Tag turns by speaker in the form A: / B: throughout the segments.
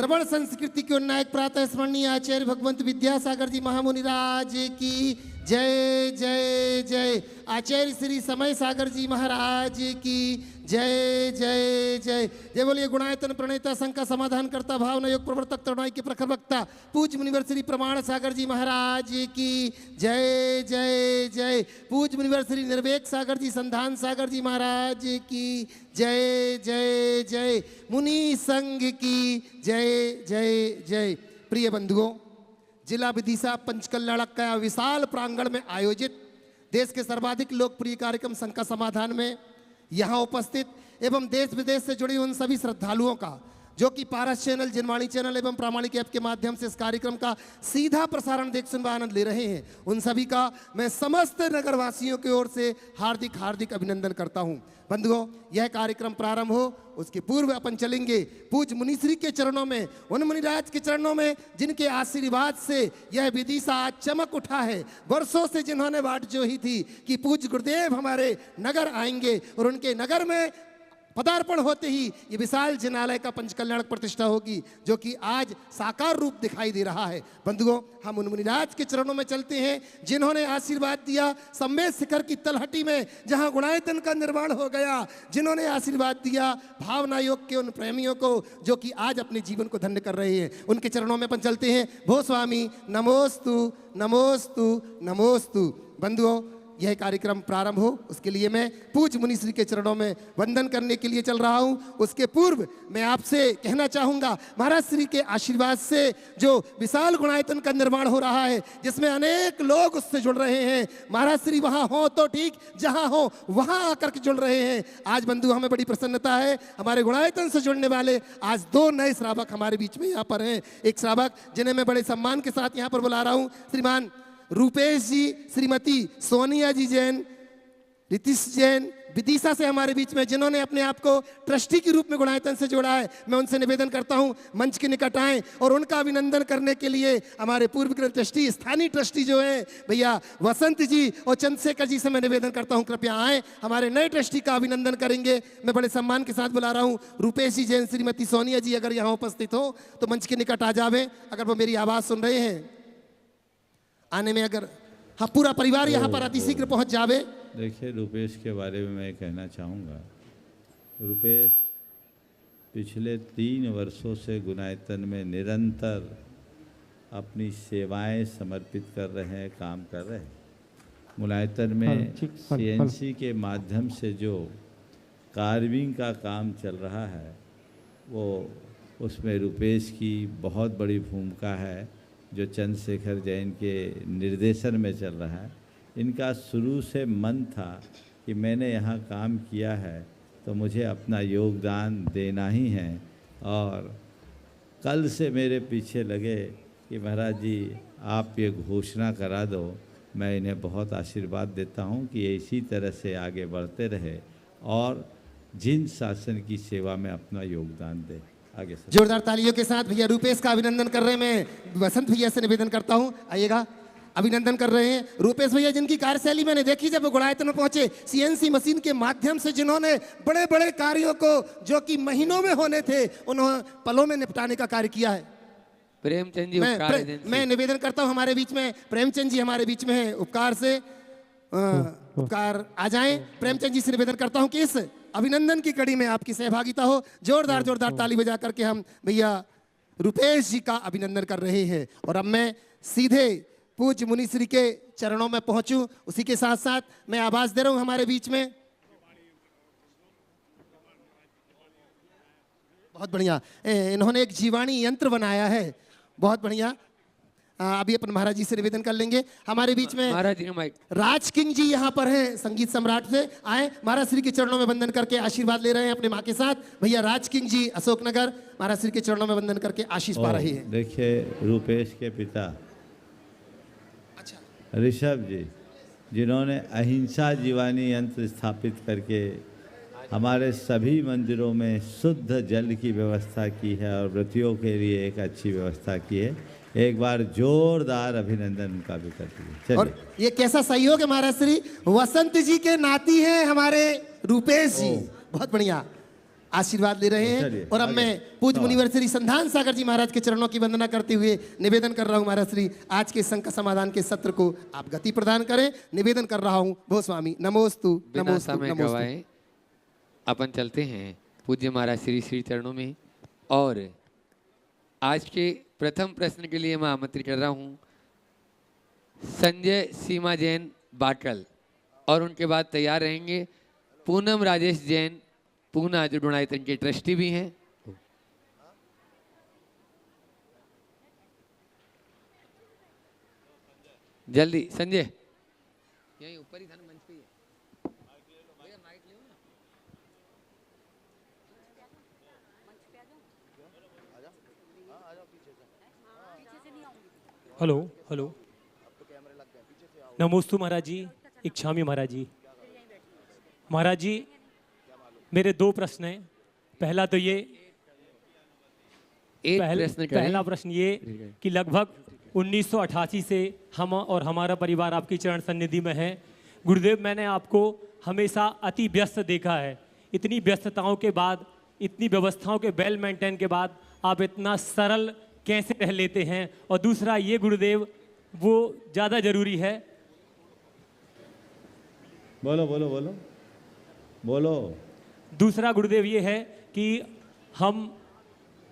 A: श्रवण संस्कृति के उन्नायक प्रातः स्मरणीय आचार्य भगवंत विद्यासागर जी महामुनिराज की जय जय जय। आचार्य श्री समय सागर जी महाराज की जय जय जय जय। बोलिए गुणायतन प्रणेता संघ का समाधान करता भावना योग प्रवर्तक तरुणाई के प्रखर वक्ता पूज्य मुनिवर श्री प्रमाण सागर जी महाराज की जय जय जय। पूज्य मुनिवर श्री निर्वेक सागर जी संधान सागर जी महाराज की जय जय जय। मुनि संघ की जय जय जय। प्रिय बंधुओं, जिला विदिशा पंचकल्याण का विशाल प्रांगण में आयोजित देश के सर्वाधिक लोकप्रिय कार्यक्रम संघ का समाधान में यहाँ उपस्थित एवं देश विदेश से जुड़े उन सभी श्रद्धालुओं का जो कि पारस चैनल, जिनवाणी चैनल एवं प्रामाणिक ऐप के माध्यम से इस कार्यक्रम का सीधा प्रसारण देख सुन व आनंद ले रहे हैं, उन सभी का मैं समस्त नगरवासियों की ओर से हार्दिक हार्दिक अभिनंदन करता हूं। बंधुओं, यह कार्यक्रम प्रारंभ हो उसके पूर्व अपन चलेंगे पूज्य मुनिश्री के चरणों में, उन मुनिराज के चरणों में जिनके आशीर्वाद से यह विदिशा आज चमक उठा है। वर्षों से जिन्होंने वाट जोही थी कि पूज्य गुरुदेव हमारे नगर आएंगे और उनके नगर में पदार्पण होते ही ये विशाल जिनालय का पंचकल्याण प्रतिष्ठा होगी, जो कि आज साकार रूप दिखाई दे रहा है। बंधुओं, हम उन मुनिराज के चरणों में चलते हैं जिन्होंने आशीर्वाद दिया सम्मेद शिखर की तलहटी में जहां गुणायतन का निर्माण हो गया, जिन्होंने आशीर्वाद दिया भावना योग के उन प्रेमियों को जो कि आज अपने जीवन को धन्य कर रहे हैं। उनके चरणों में अपन चलते हैं। भो स्वामी नमोस्तु नमोस्तु नमोस्तु। बंधुओं, यह कार्यक्रम प्रारंभ हो उसके लिए मैं पूज्य मुनिश्री के चरणों में वंदन करने के लिए चल रहा हूं। उसके पूर्व मैं आपसे कहना चाहूंगा, महाराज श्री के आशीर्वाद से जो विशाल गुणायतन का निर्माण हो रहा है, जिसमें अनेक लोग उससे जुड़ रहे हैं, महाराज श्री वहां हो तो ठीक, जहां हो वहां आकर के जुड़ रहे हैं। आज बंधु हमें बड़ी प्रसन्नता है, हमारे गुणायतन से जुड़ने वाले आज दो नए श्रावक हमारे बीच में यहाँ पर हैं। एक श्रावक जिन्हें मैं बड़े सम्मान के साथ यहाँ पर बुला रहा हूँ, श्रीमान रूपेश जी, श्रीमती सोनिया जी जैन, रितिश जैन विदिशा से हमारे बीच में, जिन्होंने अपने आप को ट्रस्टी के रूप में गुणायतन से जोड़ा है। मैं उनसे निवेदन करता हूं मंच के निकट आएं और उनका अभिनंदन करने के लिए हमारे पूर्व ट्रस्टी, स्थानीय ट्रस्टी जो है भैया वसंत जी और चंद्रशेखर जी से मैं निवेदन करता हूं कृपया आएं, हमारे नए ट्रस्टी का अभिनंदन करेंगे। मैं बड़े सम्मान के साथ बुला रहा हूँ रूपेश जी जैन, श्रीमती सोनिया जी अगर यहाँ उपस्थित हो तो मंच के निकट आ जावे, अगर वो मेरी आवाज़ सुन रहे हैं आने में, अगर हाँ पूरा परिवार यहाँ पर अतिशीघ्र पहुँच जावे।
B: देखिए, रुपेश के बारे में मैं कहना चाहूँगा, रुपेश पिछले 3 वर्षों से गुणायतन में निरंतर अपनी सेवाएं समर्पित कर रहे हैं, काम कर रहे हैं। गुणायतन में सीएनसी के माध्यम से जो कार्विंग का काम चल रहा है, वो उसमें रुपेश की बहुत बड़ी भूमिका है, जो चंद्रशेखर जैन के निर्देशन में चल रहा है। इनका शुरू से मन था कि मैंने यहाँ काम किया है तो मुझे अपना योगदान देना ही है, और कल से मेरे पीछे लगे कि महाराज जी आप ये घोषणा करा दो। मैं इन्हें बहुत आशीर्वाद देता हूँ कि इसी तरह से आगे बढ़ते रहे और जिन शासन की सेवा में अपना योगदान दे। आगे
A: जोरदार तालियों के साथ भैया रूपेश का अभिनंदन कर रहे हैं। मैं वसंत भैया से निवेदन करता हूं, आइएगा, अभिनंदन कर रहे हैं रूपेश भैया, जिनकी कार्यशैली मैंने देखी जब वो गुणायतन में पहुंचे। सीएनसी मशीन के माध्यम से जिन्होंने बड़े बड़े कार्यों को जो कि महीनों में होने थे, उन्होंने पलों में निपटाने का कार्य किया है।
C: प्रेमचंद जी
A: मैं निवेदन करता हूं, हमारे बीच में प्रेमचंद जी हमारे बीच में है, उपकार से उपकार आ जाएं। प्रेमचंद जी से निवेदन करता हूं कि इस अभिनंदन की कड़ी में आपकी सहभागिता हो। जोरदार जोरदार ताली बजा करके हम भैया रुपेश जी का अभिनंदन कर रहे हैं। और अब मैं सीधे पूज्य मुनिश्री के चरणों में पहुंचूं, उसी के साथ साथ मैं आवाज दे रहा हूं हमारे बीच में। बहुत बढ़िया, इन्होंने एक जीवाणी यंत्र बनाया है, बहुत बढ़िया। अभी अपन महाराज जी से निवेदन कर लेंगे। हमारे बीच में राज किंग जी यहाँ पर हैं, संगीत सम्राट से आए, महाराज श्री के चरणों में वंदन करके आशीर्वाद ले रहे हैं अपने माँ के साथ। भैया राज किंग जी अशोकनगर महाराज श्री के चरणों में वंदन करके आशीष पा रहे हैं।
B: देखिए, रूपेश के पिता अच्छा ऋषभ जी, जिन्होंने अहिंसा जीवानी यंत्र स्थापित करके हमारे सभी मंदिरों में शुद्ध जल की व्यवस्था की है और व्रतियों के लिए एक अच्छी व्यवस्था की है। एक बार जोरदार अभिनंदन उनका भी कर दीजिए।
A: और ये कैसा सहयोग है, महाराज श्री वसंत जी के नाती हैं हमारे रूपेश जी, बहुत बढ़िया। आशीर्वाद ले रहे
B: चलिए,
A: हैं। और अब
B: आगे।
A: मैं पूज्य
B: सवाल।
A: मुनिवर श्री संधान सागर जी महाराज के चरणों की वंदना करते हुए निवेदन कर रहा हूं, महाराज श्री आज के संकट समाधान के सत्र को आप गति प्रदान करें। निवेदन कर रहा हूं, भो स्वामी नमोस्तु
C: बिना
A: नमोस्तु
C: समय
A: नमोस्तु।
C: गवाए अपन चलते हैं पूज्य महाराज श्री श्री चरणों में। और आज के प्रथम प्रश्न के लिए मैं आमंत्रित कर रहा हूं संजय सीमा जैन बाटल, और उनके बाद तैयार रहेंगे पूनम राजेश जैन पूना, जो डोनाइतन के ट्रस्टी भी हैं। जल्दी संजय, यहीं ऊपर ही था ना, मंच पे ही है। भैया माइक ले ना।
D: हेलो हेलो, नमोस्तु महाराज जी, इच्छामी महाराज जी। महाराज जी, मेरे दो प्रश्न हैं। पहला तो ये
C: एक प्रश्न करें।
D: पहला प्रश्न ये कि लगभग 1988 से हम और हमारा परिवार आपकी चरण सन्निधि में है। गुरुदेव, मैंने आपको हमेशा अति व्यस्त देखा है। इतनी व्यस्तताओं के बाद, इतनी व्यवस्थाओं के वेल मेंटेन के बाद आप इतना सरल कैसे रह लेते हैं? और दूसरा ये गुरुदेव, वो ज़्यादा ज़रूरी है।
B: बोलो बोलो बोलो बोलो।
D: दूसरा गुरुदेव ये है कि हम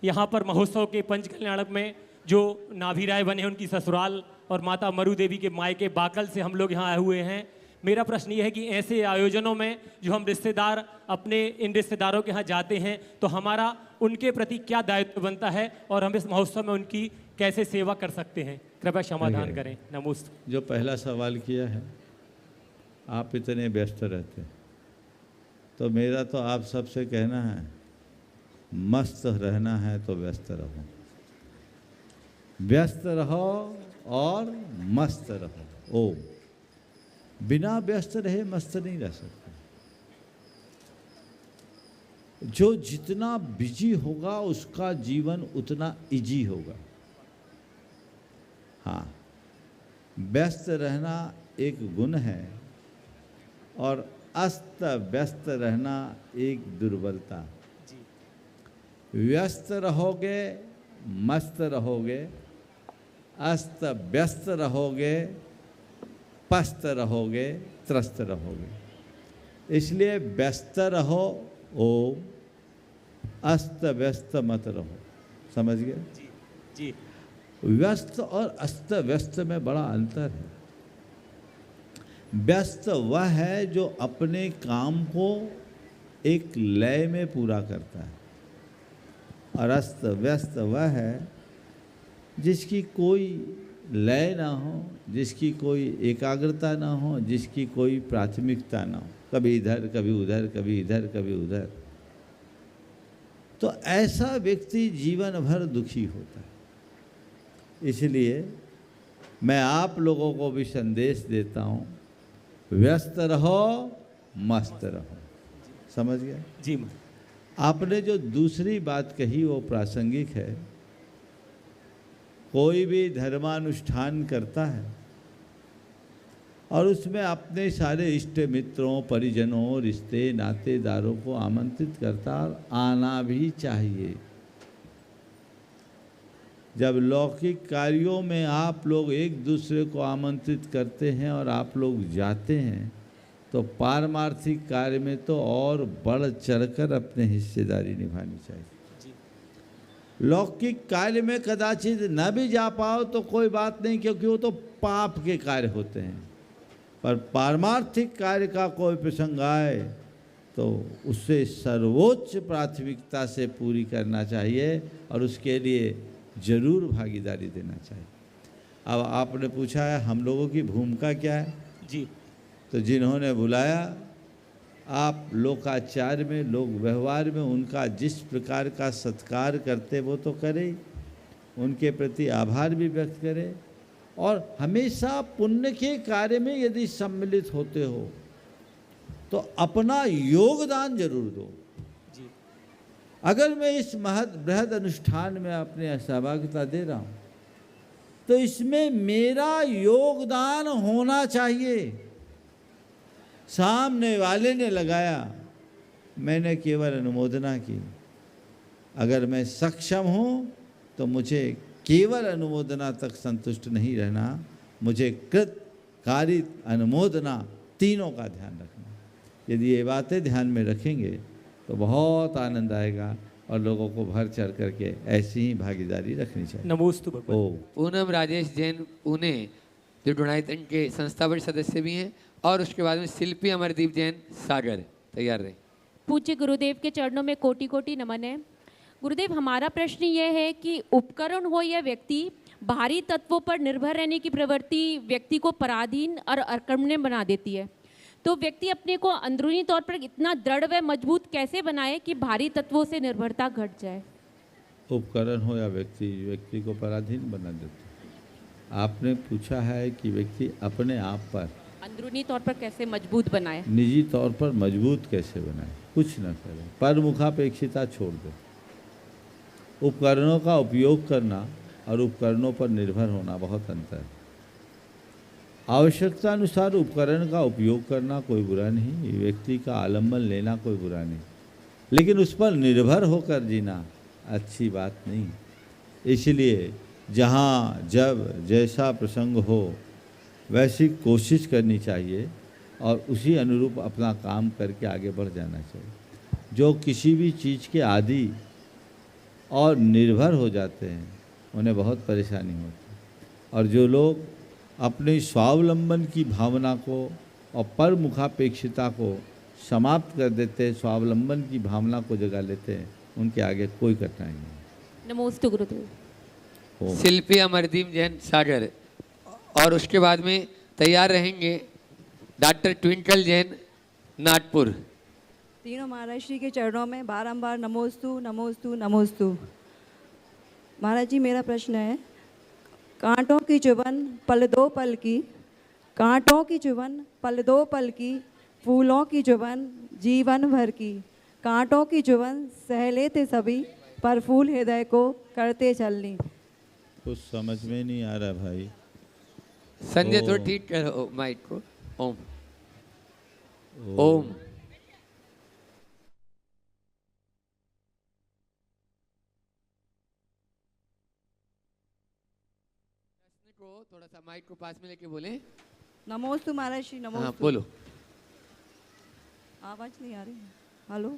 D: यहाँ पर महोत्सव के पंच कल्याणक में जो नाभि राय बने हैं, उनकी ससुराल और माता मरु देवी के मायके बाकल से हम लोग यहाँ आए हुए हैं। मेरा प्रश्न ये है कि ऐसे आयोजनों में जो हम रिश्तेदार अपने इन रिश्तेदारों के यहाँ जाते हैं, तो हमारा उनके प्रति क्या दायित्व बनता है और हम इस महोत्सव में उनकी कैसे सेवा कर सकते हैं? कृपया समाधान करें। नमस्ते।
B: जो पहला सवाल किया है, आप इतने व्यस्त रहते हैं, तो मेरा तो आप सबसे कहना है, मस्त रहना है तो व्यस्त रहो, व्यस्त रहो और मस्त रहो। ओ, बिना व्यस्त रहे मस्त नहीं रह सकते। जो जितना बिजी होगा उसका जीवन उतना इजी होगा। हाँ, व्यस्त रहना एक गुण है और अस्त व्यस्त रहना एक दुर्बलता। व्यस्त रहोगे मस्त रहोगे, अस्त व्यस्त रहोगे पस्त रहोगे, त्रस्त रहोगे। इसलिए व्यस्त रहो, ओ अस्त व्यस्त मत रहो। समझ गए?
D: जी जी।
B: व्यस्त और अस्त व्यस्त में बड़ा अंतर है। व्यस्त वह है जो अपने काम को एक लय में पूरा करता है, और अस्त व्यस्त वह है जिसकी कोई लय ना हो, जिसकी कोई एकाग्रता ना हो, जिसकी कोई प्राथमिकता ना हो, कभी इधर कभी उधर, कभी इधर कभी उधर। तो ऐसा व्यक्ति जीवन भर दुखी होता है। इसलिए मैं आप लोगों को भी संदेश देता हूँ, व्यस्त रहो मस्त रहो। समझ गया?
D: जी।
B: आपने जो दूसरी बात कही वो प्रासंगिक है। कोई भी धर्मानुष्ठान करता है और उसमें अपने सारे इष्ट मित्रों, परिजनों, रिश्ते नातेदारों को आमंत्रित करता, और आना भी चाहिए। जब लौकिक कार्यों में आप लोग एक दूसरे को आमंत्रित करते हैं और आप लोग जाते हैं, तो पारमार्थिक कार्य में तो और बढ़ चढ़कर अपने हिस्सेदारी निभानी चाहिए। लौकिक कार्य में कदाचित न भी जा पाओ तो कोई बात नहीं, क्योंकि वो तो पाप के कार्य होते हैं। पर पारमार्थिक कार्य का कोई प्रसंग आए तो उससे सर्वोच्च प्राथमिकता से पूरी करना चाहिए और उसके लिए जरूर भागीदारी देना चाहिए। अब आपने पूछा है हम लोगों की भूमिका क्या है?
D: जी।
B: तो जिन्होंने बुलाया, आप लोकाचार में, लोक व्यवहार में उनका जिस प्रकार का सत्कार करते वो तो करें, उनके प्रति आभार भी व्यक्त करें, और हमेशा पुण्य के कार्य में यदि सम्मिलित होते हो तो अपना योगदान जरूर दो।
D: जी।
B: अगर मैं इस बृहद अनुष्ठान में अपने सहभागिता दे रहा हूँ तो इसमें मेरा योगदान होना चाहिए। सामने वाले ने लगाया मैंने केवल अनुमोदना की। अगर मैं सक्षम हूँ तो मुझे केवल अनुमोदना तक संतुष्ट नहीं रहना, मुझे कृत, कारित, अनुमोदना तीनों का ध्यान रखना। यदि ये बातें ध्यान में रखेंगे तो बहुत आनंद आएगा और लोगों को भर चढ़ करके ऐसी ही भागीदारी रखनी चाहिए।
D: नमोस्तु भगवती।
B: ओम।
C: पूनम राजेश जैन पुणे जो डोनाइतन के संस्थापक सदस्य भी हैं, और उसके बाद में शिल्पी अमरदीप जैन सागर। तैयार रहे।
E: पूज्य गुरुदेव के चरणों में कोटि कोटि नमन है। गुरुदेव, हमारा प्रश्न यह है कि उपकरण हो या व्यक्ति, बाहरी तत्वों पर निर्भर रहने की प्रवृत्ति व्यक्ति को पराधीन और अकर्मण्य बना देती है। तो व्यक्ति अपने को अंदरूनी तौर पर इतना दृढ़ व मजबूत कैसे बनाए कि बाहरी तत्वों से निर्भरता घट जाए?
B: उपकरण हो या व्यक्ति, व्यक्ति को पराधीन बना देते। आपने पूछा है कि व्यक्ति अपने आप पर
E: अंदरूनी तौर पर कैसे मजबूत बनाए,
B: निजी तौर पर मजबूत कैसे बनाए। कुछ न करें, परमुखापेक्षिता छोड़ दे। उपकरणों का उपयोग करना और उपकरणों पर निर्भर होना बहुत अंतर है। आवश्यकता अनुसार उपकरण का उपयोग करना कोई बुरा नहीं, व्यक्ति का आलम्बन लेना कोई बुरा नहीं, लेकिन उस पर निर्भर होकर जीना अच्छी बात नहीं। इसलिए जहाँ जब जैसा प्रसंग हो वैसी कोशिश करनी चाहिए और उसी अनुरूप अपना काम करके आगे बढ़ जाना चाहिए। जो किसी भी चीज़ के आदी और निर्भर हो जाते हैं उन्हें बहुत परेशानी होती है, और जो लोग अपने स्वावलंबन की भावना को और परमुखापेक्षिता को समाप्त कर देते हैं, स्वावलंबन की भावना को जगा लेते हैं, उनके आगे कोई कठिनाई नहीं।
E: नमोस्तु गुरुदेव।
B: ओम।
C: शिल्पी अमरदीप जैन सागर, और उसके बाद में तैयार रहेंगे डॉक्टर ट्विंकल जैन नागपुर।
F: तीनों महाराज श्री के चरणों में बारंबार नमोस्तु नमोस्तु नमोस्तु। महाराज जी, मेरा प्रश्न है, कांटों की चुभन पल दो पल की, कांटों की चुभन पल दो पल की, फूलों की चुभन जीवन भर की, कांटों की चुभन सह लेते सभी, पर फूल हृदय को करते चलनी।
B: कुछ समझ में नहीं आ रहा भाई।
C: संजय थोड़ा
B: ओम।
C: ठीक करो माइक को। ओम ओम। को थोड़ा सा माइक को पास में लेके बोले।
F: नमोस्तु महाराज श्री,
C: हाँ
F: नमोस्तु।
C: बोलो।
F: आवाज नहीं आ रही है। हेलो।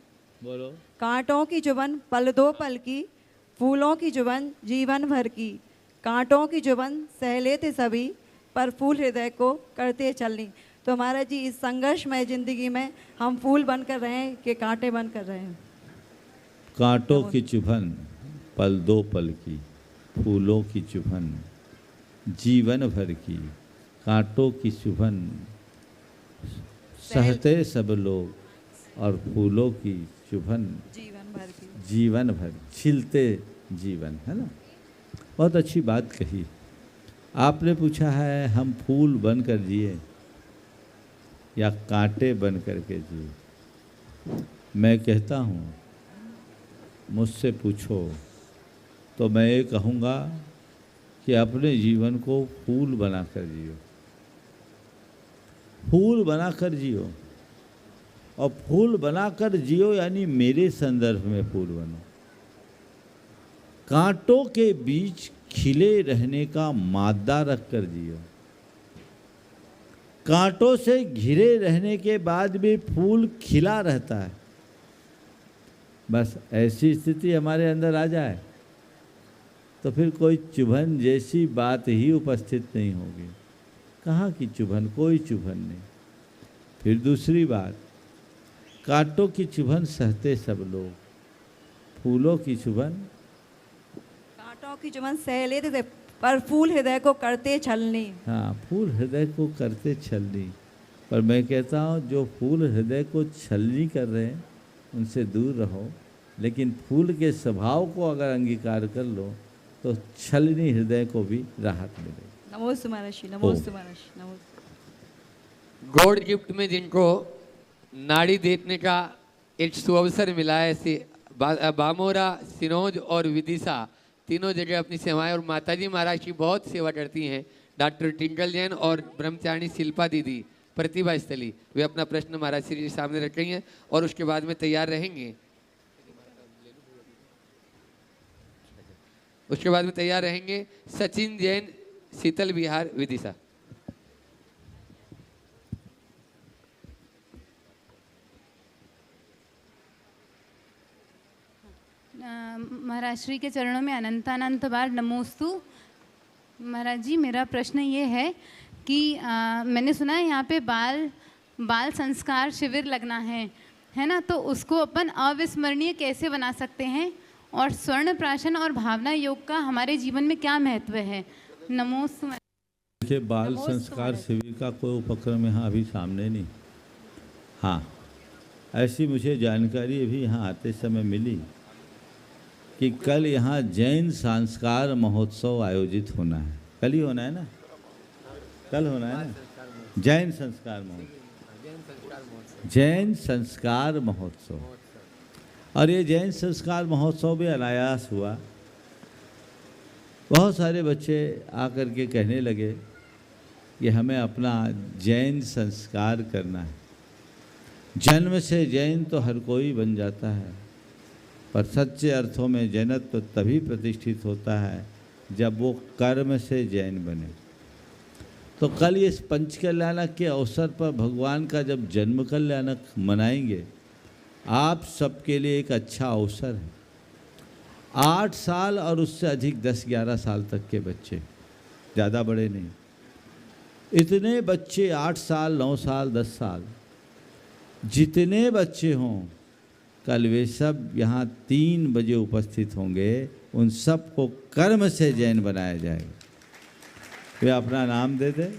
B: बोलो।
F: कांटों की चुभन पल दो पल की, फूलों की चुभन जीवन भर की, कांटों की चुभन सह लेते सभी, पर फूल हृदय को करते चलनी। तो महाराज जी, इस संघर्षमय जिंदगी में हम फूल बनकर रहे हैं कि कांटे बनकर रहे हैं?
B: कांटों की चुभन पल दो पल की, फूलों की चुभन जीवन भर की, कांटों की चुभन सहते सब लोग, और फूलों की चुभन
F: जीवन भर की,
B: जीवन भर, छिलते जीवन, है ना। बहुत अच्छी बात कही। आपने पूछा है हम फूल बन कर जिए या कांटे बन कर के जिए। मैं कहता हूँ, मुझसे पूछो तो मैं ये कहूँगा कि अपने जीवन को फूल बना कर जियो, फूल बना कर जियो। और फूल बना कर जियो यानी मेरे संदर्भ में फूल बनो। कांटों के बीच खिले रहने का मादा रख कर जियो। कांटों से घिरे रहने के बाद भी फूल खिला रहता है। बस ऐसी स्थिति हमारे अंदर आ जाए तो फिर कोई चुभन जैसी बात ही उपस्थित नहीं होगी। कहाँ की चुभन? कोई चुभन नहीं। फिर दूसरी बात, कांटों की चुभन सहते सब लोग, फूलों की चुभन
F: कांटों की चुभन सह लेते थे, पर फूल हृदय को करते छलनी।
B: हाँ, फूल हृदय को करते छलनी। पर मैं कहता हूँ जो फूल हृदय को छलनी कर रहे हैं उनसे दूर रहो, लेकिन फूल के स्वभाव को अगर अंगीकार कर लो तो छलनी हृदय को भी राहत मिलेगी।
F: नमोस्तु महर्षि, नमोस्तु महर्षि, नमोस्तु।
C: गॉड गिफ्ट में जिनको नाड़ी देखने का एक सुअवसर मिला है, ऐसे बामोरा, सिनोज और विदिशा तीनों जगह अपनी सेवाएं, और माताजी महाराज की बहुत सेवा करती हैं, डॉक्टर टिंकल जैन और ब्रह्मचारिणी शिल्पा दीदी। प्रतिभा स्थली, वे अपना प्रश्न महाराज श्री जी सामने रखेंगे और उसके बाद में तैयार रहेंगे। उसके बाद में तैयार रहेंगे सचिन जैन, शीतल विहार, विदिशा।
G: महाराज श्री के चरणों में अनंतानंत बार नमोस्तु। महाराज जी, मेरा प्रश्न ये है कि मैंने सुना है यहाँ पे बाल संस्कार शिविर लगना है ना, तो उसको अपन अविस्मरणीय कैसे बना सकते हैं और स्वर्ण प्राशन और भावना योग का हमारे जीवन में क्या महत्व है? नमोस्तु।
B: देखिए, बाल संस्कार शिविर का कोई उपक्रम यहाँ अभी सामने नहीं। हाँ, ऐसी मुझे जानकारी अभी यहाँ आते समय मिली कि कल यहाँ जैन संस्कार महोत्सव आयोजित होना है। कल ही होना है ना? कल होना है ना? जैन संस्कार महोत्सव, जैन संस्कार महोत्सव। और ये जैन संस्कार महोत्सव भी अनायास हुआ। बहुत सारे बच्चे आकर के कहने लगे कि हमें अपना जैन संस्कार करना है। जन्म से जैन तो हर कोई बन जाता है, पर सच्चे अर्थों में जैनत्व तो तभी प्रतिष्ठित होता है जब वो कर्म से जैन बने। तो कल इस पंच कल्याणक के अवसर पर भगवान का जब जन्म कल्याणक मनाएंगे, आप सबके लिए एक अच्छा अवसर है। 8 साल और उससे अधिक 10-11 साल तक के बच्चे, ज़्यादा बड़े नहीं, इतने बच्चे 8 साल 9 साल 10 साल जितने बच्चे हों, कल वे सब यहाँ 3 बजे उपस्थित होंगे। उन सब को कर्म से जैन बनाया जाएगा। वे अपना नाम दे दे,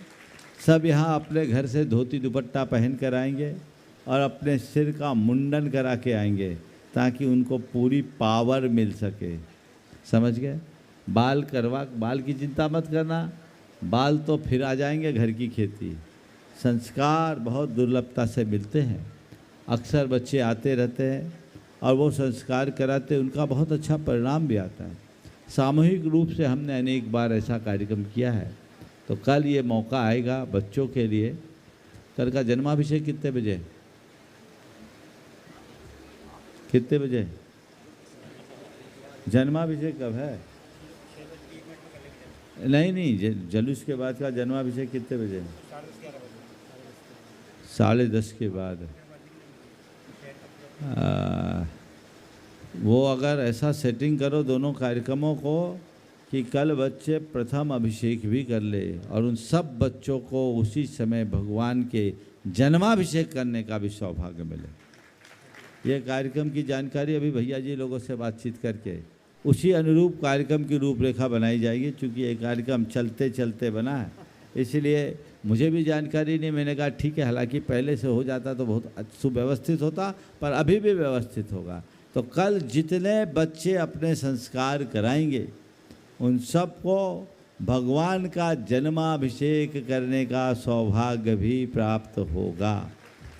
B: सब यहाँ अपने घर से धोती दुपट्टा पहन कर आएंगे और अपने सिर का मुंडन करा के आएंगे ताकि उनको पूरी पावर मिल सके। समझ गए? बाल की चिंता मत करना, बाल तो फिर आ जाएंगे, घर की खेती। संस्कार बहुत दुर्लभता से मिलते हैं। अक्सर बच्चे आते रहते हैं और वो संस्कार कराते, उनका बहुत अच्छा परिणाम भी आता है। सामूहिक रूप से हमने अनेक बार ऐसा कार्यक्रम किया है। तो कल ये मौका आएगा बच्चों के लिए। कल का जन्माभिषेक कितने बजे? कितने बजे जन्माभिषेक कब है? नहीं, जुलूस के बाद का जन्माभिषेक कितने बजे? 10:30 के बाद। वो अगर ऐसा सेटिंग करो दोनों कार्यक्रमों को कि कल बच्चे प्रथम अभिषेक भी कर ले और उन सब बच्चों को उसी समय भगवान के जन्माभिषेक करने का भी सौभाग्य मिले। ये कार्यक्रम की जानकारी अभी भैया जी लोगों से बातचीत करके उसी अनुरूप कार्यक्रम की रूपरेखा बनाई जाएगी। चूँकि ये कार्यक्रम चलते चलते बना है, इसलिए मुझे भी जानकारी नहीं। मैंने कहा ठीक है, हालांकि पहले से हो जाता तो बहुत सुव्यवस्थित होता, पर अभी भी व्यवस्थित होगा। तो कल जितने बच्चे अपने संस्कार कराएंगे उन सबको भगवान का जन्माभिषेक करने का सौभाग्य भी प्राप्त होगा।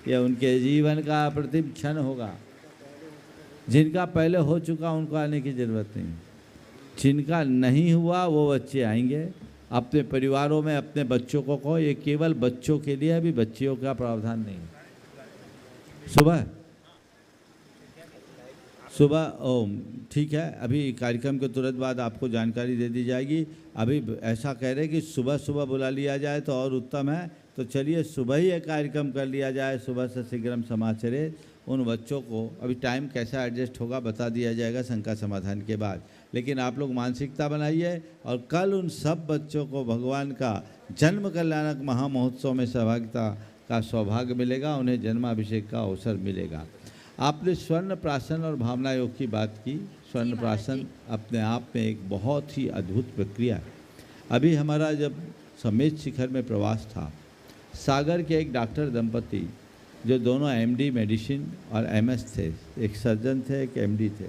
B: यह उनके जीवन का प्रतिम क्षण होगा। जिनका पहले हो चुका उनको आने की ज़रूरत नहीं, जिनका नहीं हुआ वो बच्चे आएंगे। अपने परिवारों में अपने बच्चों को कहो, ये केवल बच्चों के लिए, अभी बच्चियों का प्रावधान नहीं। सुबह ठीक है, अभी कार्यक्रम के तुरंत बाद आपको जानकारी दे दी जाएगी। अभी ऐसा कह रहे कि सुबह सुबह बुला लिया जाए तो और उत्तम है। तो चलिए सुबह ही एक कार्यक्रम कर लिया जाए, सुबह से शीघ्रम समाचरे। उन बच्चों को अभी टाइम कैसा एडजस्ट होगा बता दिया जाएगा शंका समाधान के बाद। लेकिन आप लोग मानसिकता बनाइए और कल उन सब बच्चों को भगवान का जन्म कल्याणक महामहोत्सव में सहभागिता का सौभाग्य मिलेगा, उन्हें जन्माभिषेक का अवसर मिलेगा। आपने स्वर्ण प्राशन और भावना योग की बात की। स्वर्ण प्राशन अपने आप में एक बहुत ही अद्भुत प्रक्रिया है। अभी हमारा जब समेत शिखर में प्रवास था, सागर के एक डॉक्टर दंपति जो दोनों एमडी मेडिसिन और एमएस थे, एक सर्जन थे एक एमडी थे,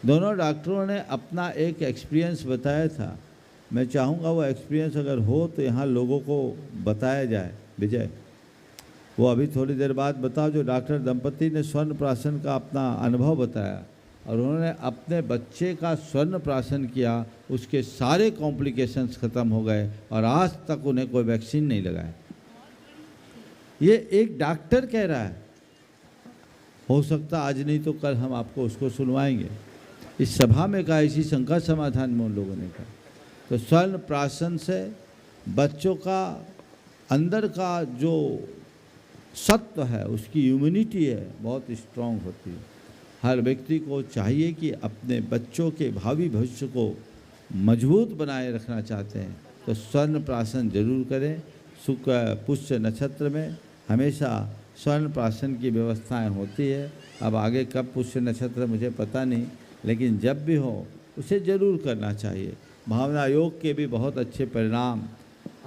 B: दोनों डॉक्टरों ने अपना एक एक्सपीरियंस बताया था। मैं चाहूँगा वो एक्सपीरियंस अगर हो तो यहाँ लोगों को बताया जाए। विजय, वो अभी थोड़ी देर बाद बताओ। जो डॉक्टर दंपति ने स्वर्ण प्राशन का अपना अनुभव बताया और उन्होंने अपने बच्चे का स्वर्ण प्राशन किया, उसके सारे कॉम्प्लिकेशंस ख़त्म हो गए और आज तक उन्हें कोई वैक्सीन नहीं लगाए। ये एक डॉक्टर कह रहा है। हो सकता आज नहीं तो कल हम आपको उसको सुनवाएंगे। इस सभा में कहा, इसी शंका समाधान में उन लोगों ने कहा। तो स्वर्ण प्राशन से बच्चों का अंदर का जो सत्व है, उसकी इम्यूनिटी है, बहुत स्ट्रांग होती है। हर व्यक्ति को चाहिए कि अपने बच्चों के भावी भविष्य को मजबूत बनाए रखना चाहते हैं तो स्वर्ण प्राशन जरूर करें। शुक्ल पुष्य नक्षत्र में हमेशा स्वर्ण प्राशन की व्यवस्थाएं होती है। अब आगे कब पुष्य नक्षत्र मुझे पता नहीं, लेकिन जब भी हो उसे ज़रूर करना चाहिए। भावना योग के भी बहुत अच्छे परिणाम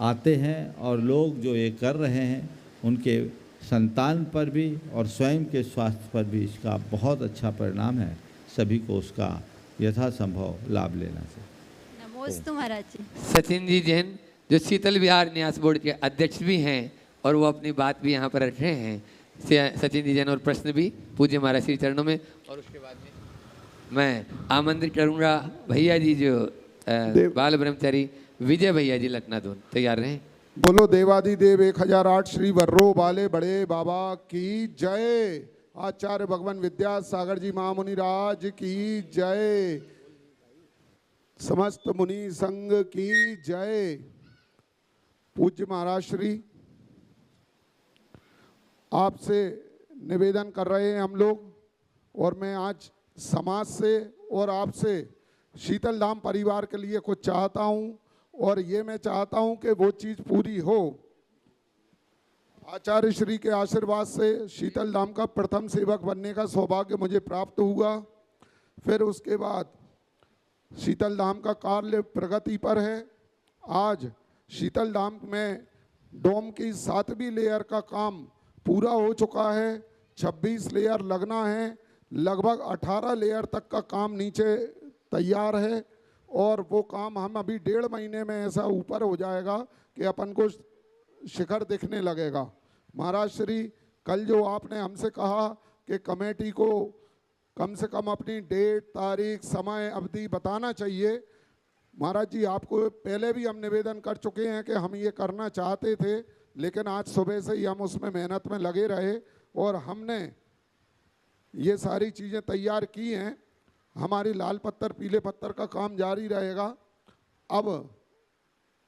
B: आते हैं और लोग जो ये कर रहे हैं उनके संतान पर भी और स्वयं के स्वास्थ्य पर भी इसका बहुत अच्छा परिणाम है। सभी को उसका यथासंभव लाभ लेना चाहिए।
H: नमोस्तु महाराज जी।
C: सचिन जी जैन जो शीतल विहार न्यास बोर्ड के अध्यक्ष भी हैं और वो अपनी बात भी यहाँ पर रख रहे हैं। सचिन जी जैन और प्रश्न भी पूज्य महाराज श्री चरणों में, और उसके बाद में मैं आमंत्रित करूँगा भैया जी जो बाल ब्रह्मचारी विजय भैया जी लखनादून, तैयार रहें।
I: बोलो देवादिदेव 1008 श्री वर्रो वाले बड़े बाबा की जय। आचार्य भगवान विद्यासागर जी महामुनि राज की जय। समस्त मुनि संघ की जय। पूज्य महाराज श्री, आपसे निवेदन कर रहे हैं हम लोग, और मैं आज समाज से और आपसे शीतल धाम परिवार के लिए कुछ चाहता हूं, और ये मैं चाहता हूं कि वो चीज़ पूरी हो। आचार्य श्री के आशीर्वाद से शीतल धाम का प्रथम सेवक बनने का सौभाग्य मुझे प्राप्त हुआ। फिर उसके बाद शीतल धाम का कार्य प्रगति पर है। आज शीतल धाम में डोम की 7वीं लेयर का काम पूरा हो चुका है। 26 लेयर लगना है। लगभग 18 लेयर तक का काम नीचे तैयार है, और वो काम हम अभी 1.5 महीने में ऐसा ऊपर हो जाएगा कि अपन को शिखर दिखने लगेगा। महाराज श्री, कल जो आपने हमसे कहा कि कमेटी को कम से कम अपनी डेट, तारीख, समय, अवधि बताना चाहिए, महाराज जी आपको पहले भी हम निवेदन कर चुके हैं कि हम ये करना चाहते थे, लेकिन आज सुबह से ही हम उसमें मेहनत में लगे रहे और हमने ये सारी चीज़ें तैयार की हैं। हमारी लाल पत्थर पीले पत्थर का काम जारी रहेगा। अब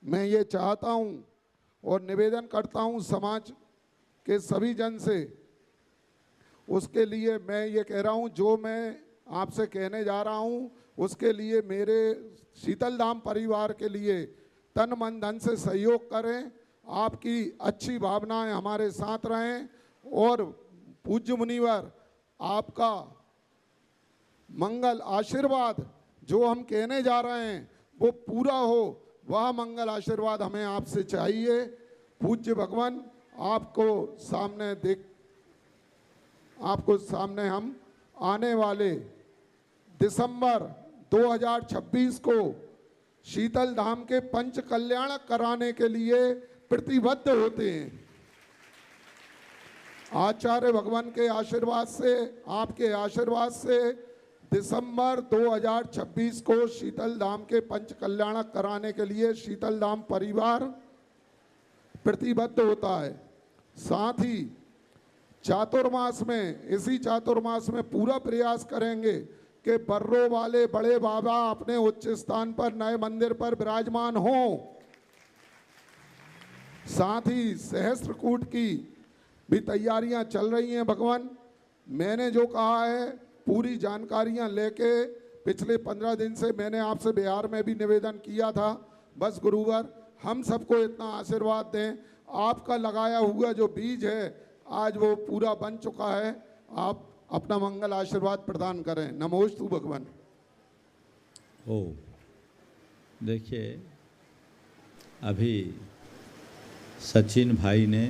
I: मैं ये चाहता हूँ और निवेदन करता हूँ समाज के सभी जन से, उसके लिए मैं ये कह रहा हूँ, जो मैं आपसे कहने जा रहा हूँ उसके लिए मेरे शीतल धाम परिवार के लिए तन मन धन से सहयोग करें। आपकी अच्छी भावनाएं हमारे साथ रहें और पूज्य मुनिवर आपका मंगल आशीर्वाद जो हम कहने जा रहे हैं वो पूरा हो, वह मंगल आशीर्वाद हमें आपसे चाहिए। पूज्य भगवान आपको सामने हम आने वाले दिसंबर 2026 को शीतल धाम के पंच कल्याण कराने के लिए प्रतिबद्ध होते हैं। आचार्य भगवान के आशीर्वाद से, आपके आशीर्वाद से दिसंबर 2026 को शीतल धाम के पंच कल्याण कराने के लिए शीतल धाम परिवार प्रतिबद्ध होता है। साथ ही चातुर्मास में, इसी चातुर्मास में पूरा प्रयास करेंगे कि बर्रो वाले बड़े बाबा अपने उच्च स्थान पर नए मंदिर पर विराजमान हों। साथ ही सहस्त्रकूट की भी तैयारियां चल रही हैं। भगवान, मैंने जो कहा है पूरी जानकारियां लेके पिछले 15 दिन से मैंने आपसे बिहार में भी निवेदन किया था। बस गुरुवर हम सबको इतना आशीर्वाद दें, आपका लगाया हुआ जो बीज है आज वो पूरा बन चुका है। आप अपना मंगल आशीर्वाद प्रदान करें। नमोस्तु भगवान।
B: ओ देखिए, अभी सचिन भाई ने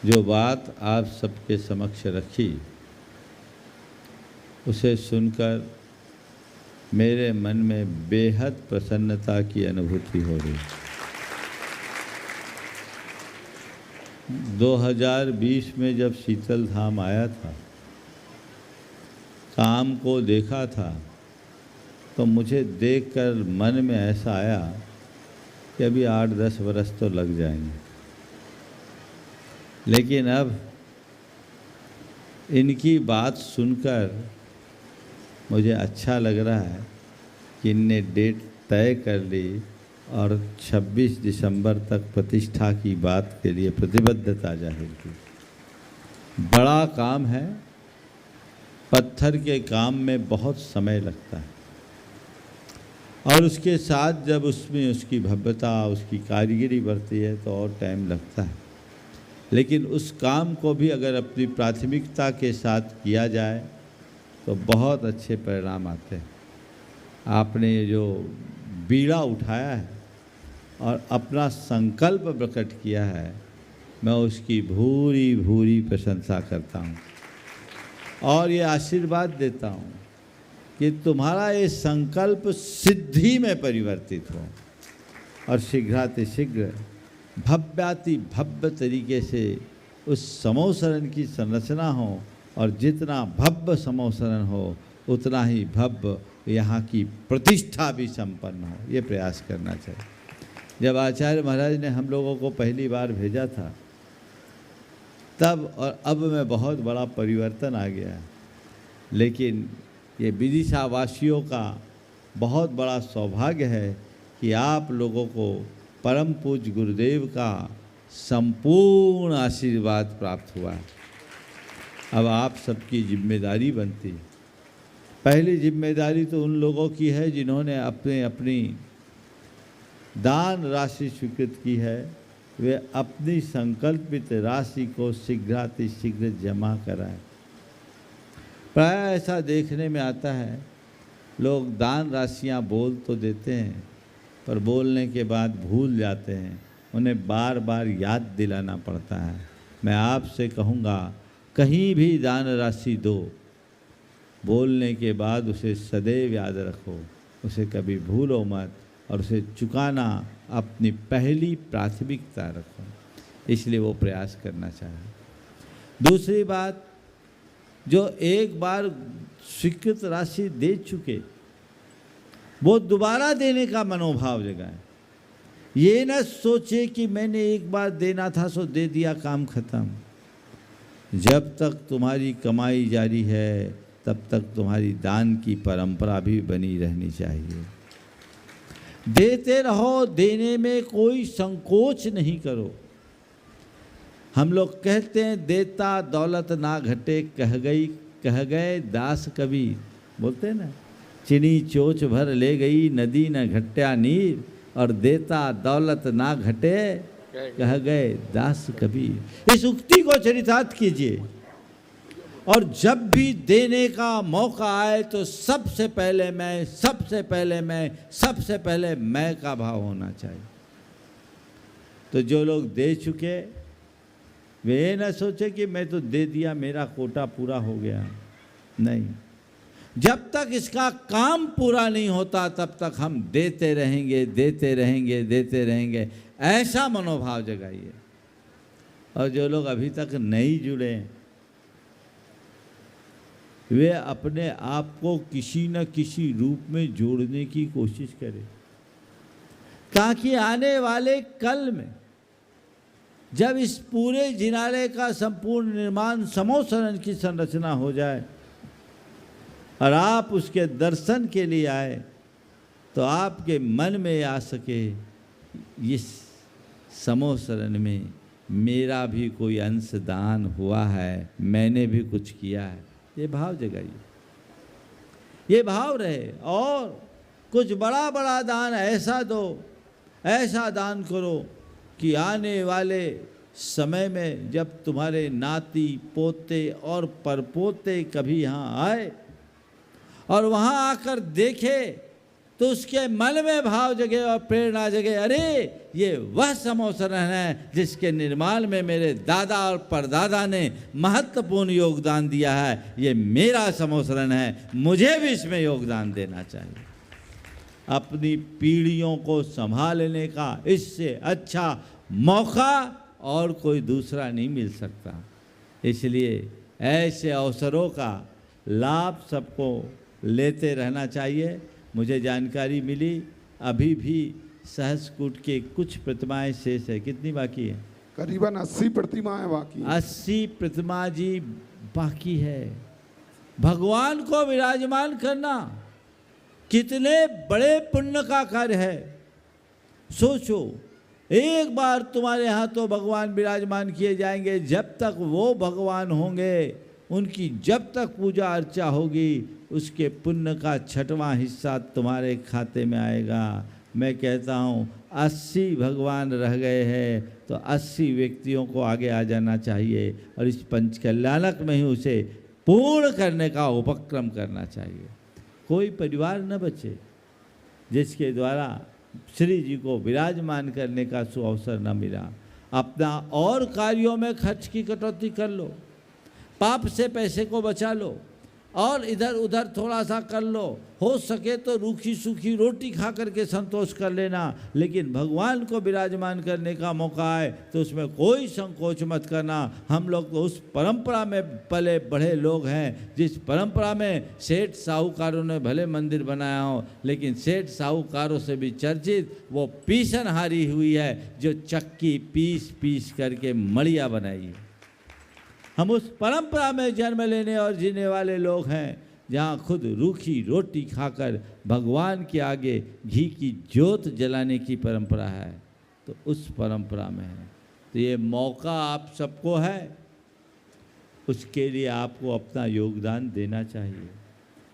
B: जो बात आप सबके समक्ष रखी उसे सुनकर मेरे मन में बेहद प्रसन्नता की अनुभूति हो रही। 2020 में जब शीतल धाम आया था, काम को देखा था, तो मुझे देखकर मन में ऐसा आया कि अभी 8-10 वर्ष तो लग जाएंगे। लेकिन अब इनकी बात सुनकर मुझे अच्छा लग रहा है कि इनने डेट तय कर ली और 26 दिसंबर तक प्रतिष्ठा की बात के लिए प्रतिबद्धता जाहिर की। बड़ा काम है, पत्थर के काम में बहुत समय लगता है और उसके साथ जब उसमें उसकी भव्यता, उसकी कारीगरी बढ़ती है तो और टाइम लगता है। लेकिन उस काम को भी अगर अपनी प्राथमिकता के साथ किया जाए तो बहुत अच्छे परिणाम आते हैं। आपने ये जो बीड़ा उठाया है और अपना संकल्प प्रकट किया है, मैं उसकी भूरी भूरी प्रशंसा करता हूँ और ये आशीर्वाद देता हूँ कि तुम्हारा ये संकल्प सिद्धि में परिवर्तित हो और शीघ्रातिशीघ्र भव्याति भव्य तरीके से उस समोसरण की संरचना हो और जितना भव्य समोसरण हो उतना ही भव्य यहाँ की प्रतिष्ठा भी संपन्न हो। ये प्रयास करना चाहिए। जब आचार्य महाराज ने हम लोगों को पहली बार भेजा था तब और अब में बहुत बड़ा परिवर्तन आ गया है। लेकिन ये विदिशा वासियों का बहुत बड़ा सौभाग्य है कि आप लोगों को परम पूज्य गुरुदेव का संपूर्ण आशीर्वाद प्राप्त हुआ है। अब आप सबकी जिम्मेदारी बनती है। पहली जिम्मेदारी तो उन लोगों की है जिन्होंने अपनी दान राशि स्वीकृत की है, वे अपनी संकल्पित राशि को शीघ्रातिशीघ्र जमा कराएं। प्राय ऐसा देखने में आता है, लोग दान राशियां बोल तो देते हैं पर बोलने के बाद भूल जाते हैं, उन्हें बार बार याद दिलाना पड़ता है। मैं आपसे कहूँगा, कहीं भी दान राशि दो, बोलने के बाद उसे सदैव याद रखो, उसे कभी भूलो मत और उसे चुकाना अपनी पहली प्राथमिकता रखो। इसलिए वो प्रयास करना चाहिए। दूसरी बात, जो एक बार स्वीकृत राशि दे चुके वो दोबारा देने का मनोभाव जगाए। ये न सोचे कि मैंने एक बार देना था सो दे दिया, काम खत्म। जब तक तुम्हारी कमाई जारी है तब तक तुम्हारी दान की परंपरा भी बनी रहनी चाहिए। देते रहो, देने में कोई संकोच नहीं करो। हम लोग कहते हैं देता दौलत ना घटे, कह गए दास कबीर, बोलते हैं ना, चिनी चोच भर ले गई नदी न घट्या नीर, और देता दौलत ना घटे कह गए दास कबीर। इस उक्ति को चरितार्थ कीजिए और जब भी देने का मौका आए तो सबसे पहले मैं, सबसे पहले मैं, सबसे पहले मैं का भाव होना चाहिए। तो जो लोग दे चुके वे ये न सोचे कि मैं तो दे दिया, मेरा कोटा पूरा हो गया। नहीं, जब तक इसका काम पूरा नहीं होता तब तक हम देते रहेंगे, देते रहेंगे, देते रहेंगे, ऐसा मनोभाव जगाइए। और जो लोग अभी तक नहीं जुड़े वे अपने आप को किसी न किसी रूप में जोड़ने की कोशिश करें, ताकि आने वाले कल में जब इस पूरे जिनालय का संपूर्ण निर्माण समोसरण की संरचना हो जाए और आप उसके दर्शन के लिए आए तो आपके मन में आ सके, इस समोसरण में मेरा भी कोई अंशदान हुआ है, मैंने भी कुछ किया है। ये भाव जगाइए, ये भाव रहे। और कुछ बड़ा बड़ा दान ऐसा दो, ऐसा दान करो कि आने वाले समय में जब तुम्हारे नाती पोते और परपोते कभी यहाँ आए और वहाँ आकर देखे तो उसके मन में भाव जगे और प्रेरणा जगे, अरे ये वह समोसरण है जिसके निर्माण में मेरे दादा और परदादा ने महत्वपूर्ण योगदान दिया है, ये मेरा समोसरण है, मुझे भी इसमें योगदान देना चाहिए। अपनी पीढ़ियों को संभालने का इससे अच्छा मौका और कोई दूसरा नहीं मिल सकता। इसलिए ऐसे अवसरों का लाभ सबको लेते रहना चाहिए। मुझे जानकारी मिली अभी भी सहस्रकूट के कुछ प्रतिमाएं शेष है। कितनी बाकी है?
I: करीबन 80 प्रतिमाएं बाकी हैं।
B: 80 प्रतिमा जी बाकी है। भगवान को विराजमान करना कितने बड़े पुण्य का कार्य है। सोचो, एक बार तुम्हारे यहाँ तो भगवान विराजमान किए जाएंगे, जब तक वो भगवान होंगे, उनकी जब तक पूजा अर्चा होगी, उसके पुण्य का 6वां हिस्सा तुम्हारे खाते में आएगा। मैं कहता हूँ 80 भगवान रह गए हैं तो 80 व्यक्तियों को आगे आ जाना चाहिए और इस पंचकल्याणक में ही उसे पूर्ण करने का उपक्रम करना चाहिए। कोई परिवार न बचे जिसके द्वारा श्री जी को विराजमान करने का सुअवसर न मिला। अपना और कार्यों में खर्च की कटौती कर लो, पाप से पैसे को बचा लो और इधर उधर थोड़ा सा कर लो। हो सके तो रूखी सूखी रोटी खा करके संतोष कर लेना, लेकिन भगवान को विराजमान करने का मौका आए तो उसमें कोई संकोच मत करना। हम लोग तो उस परंपरा में पले बढ़े लोग हैं जिस परंपरा में सेठ साहूकारों ने भले मंदिर बनाया हो, लेकिन सेठ साहूकारों से भी चर्चित वो पीसनहारी हुई है जो चक्की पीस पीस करके मड़िया बनाई। हम उस परंपरा में जन्म लेने और जीने वाले लोग हैं जहाँ खुद रूखी रोटी खाकर भगवान के आगे घी की ज्योत जलाने की परंपरा है, तो उस परंपरा में है। तो ये मौका आप सबको है, उसके लिए आपको अपना योगदान देना चाहिए,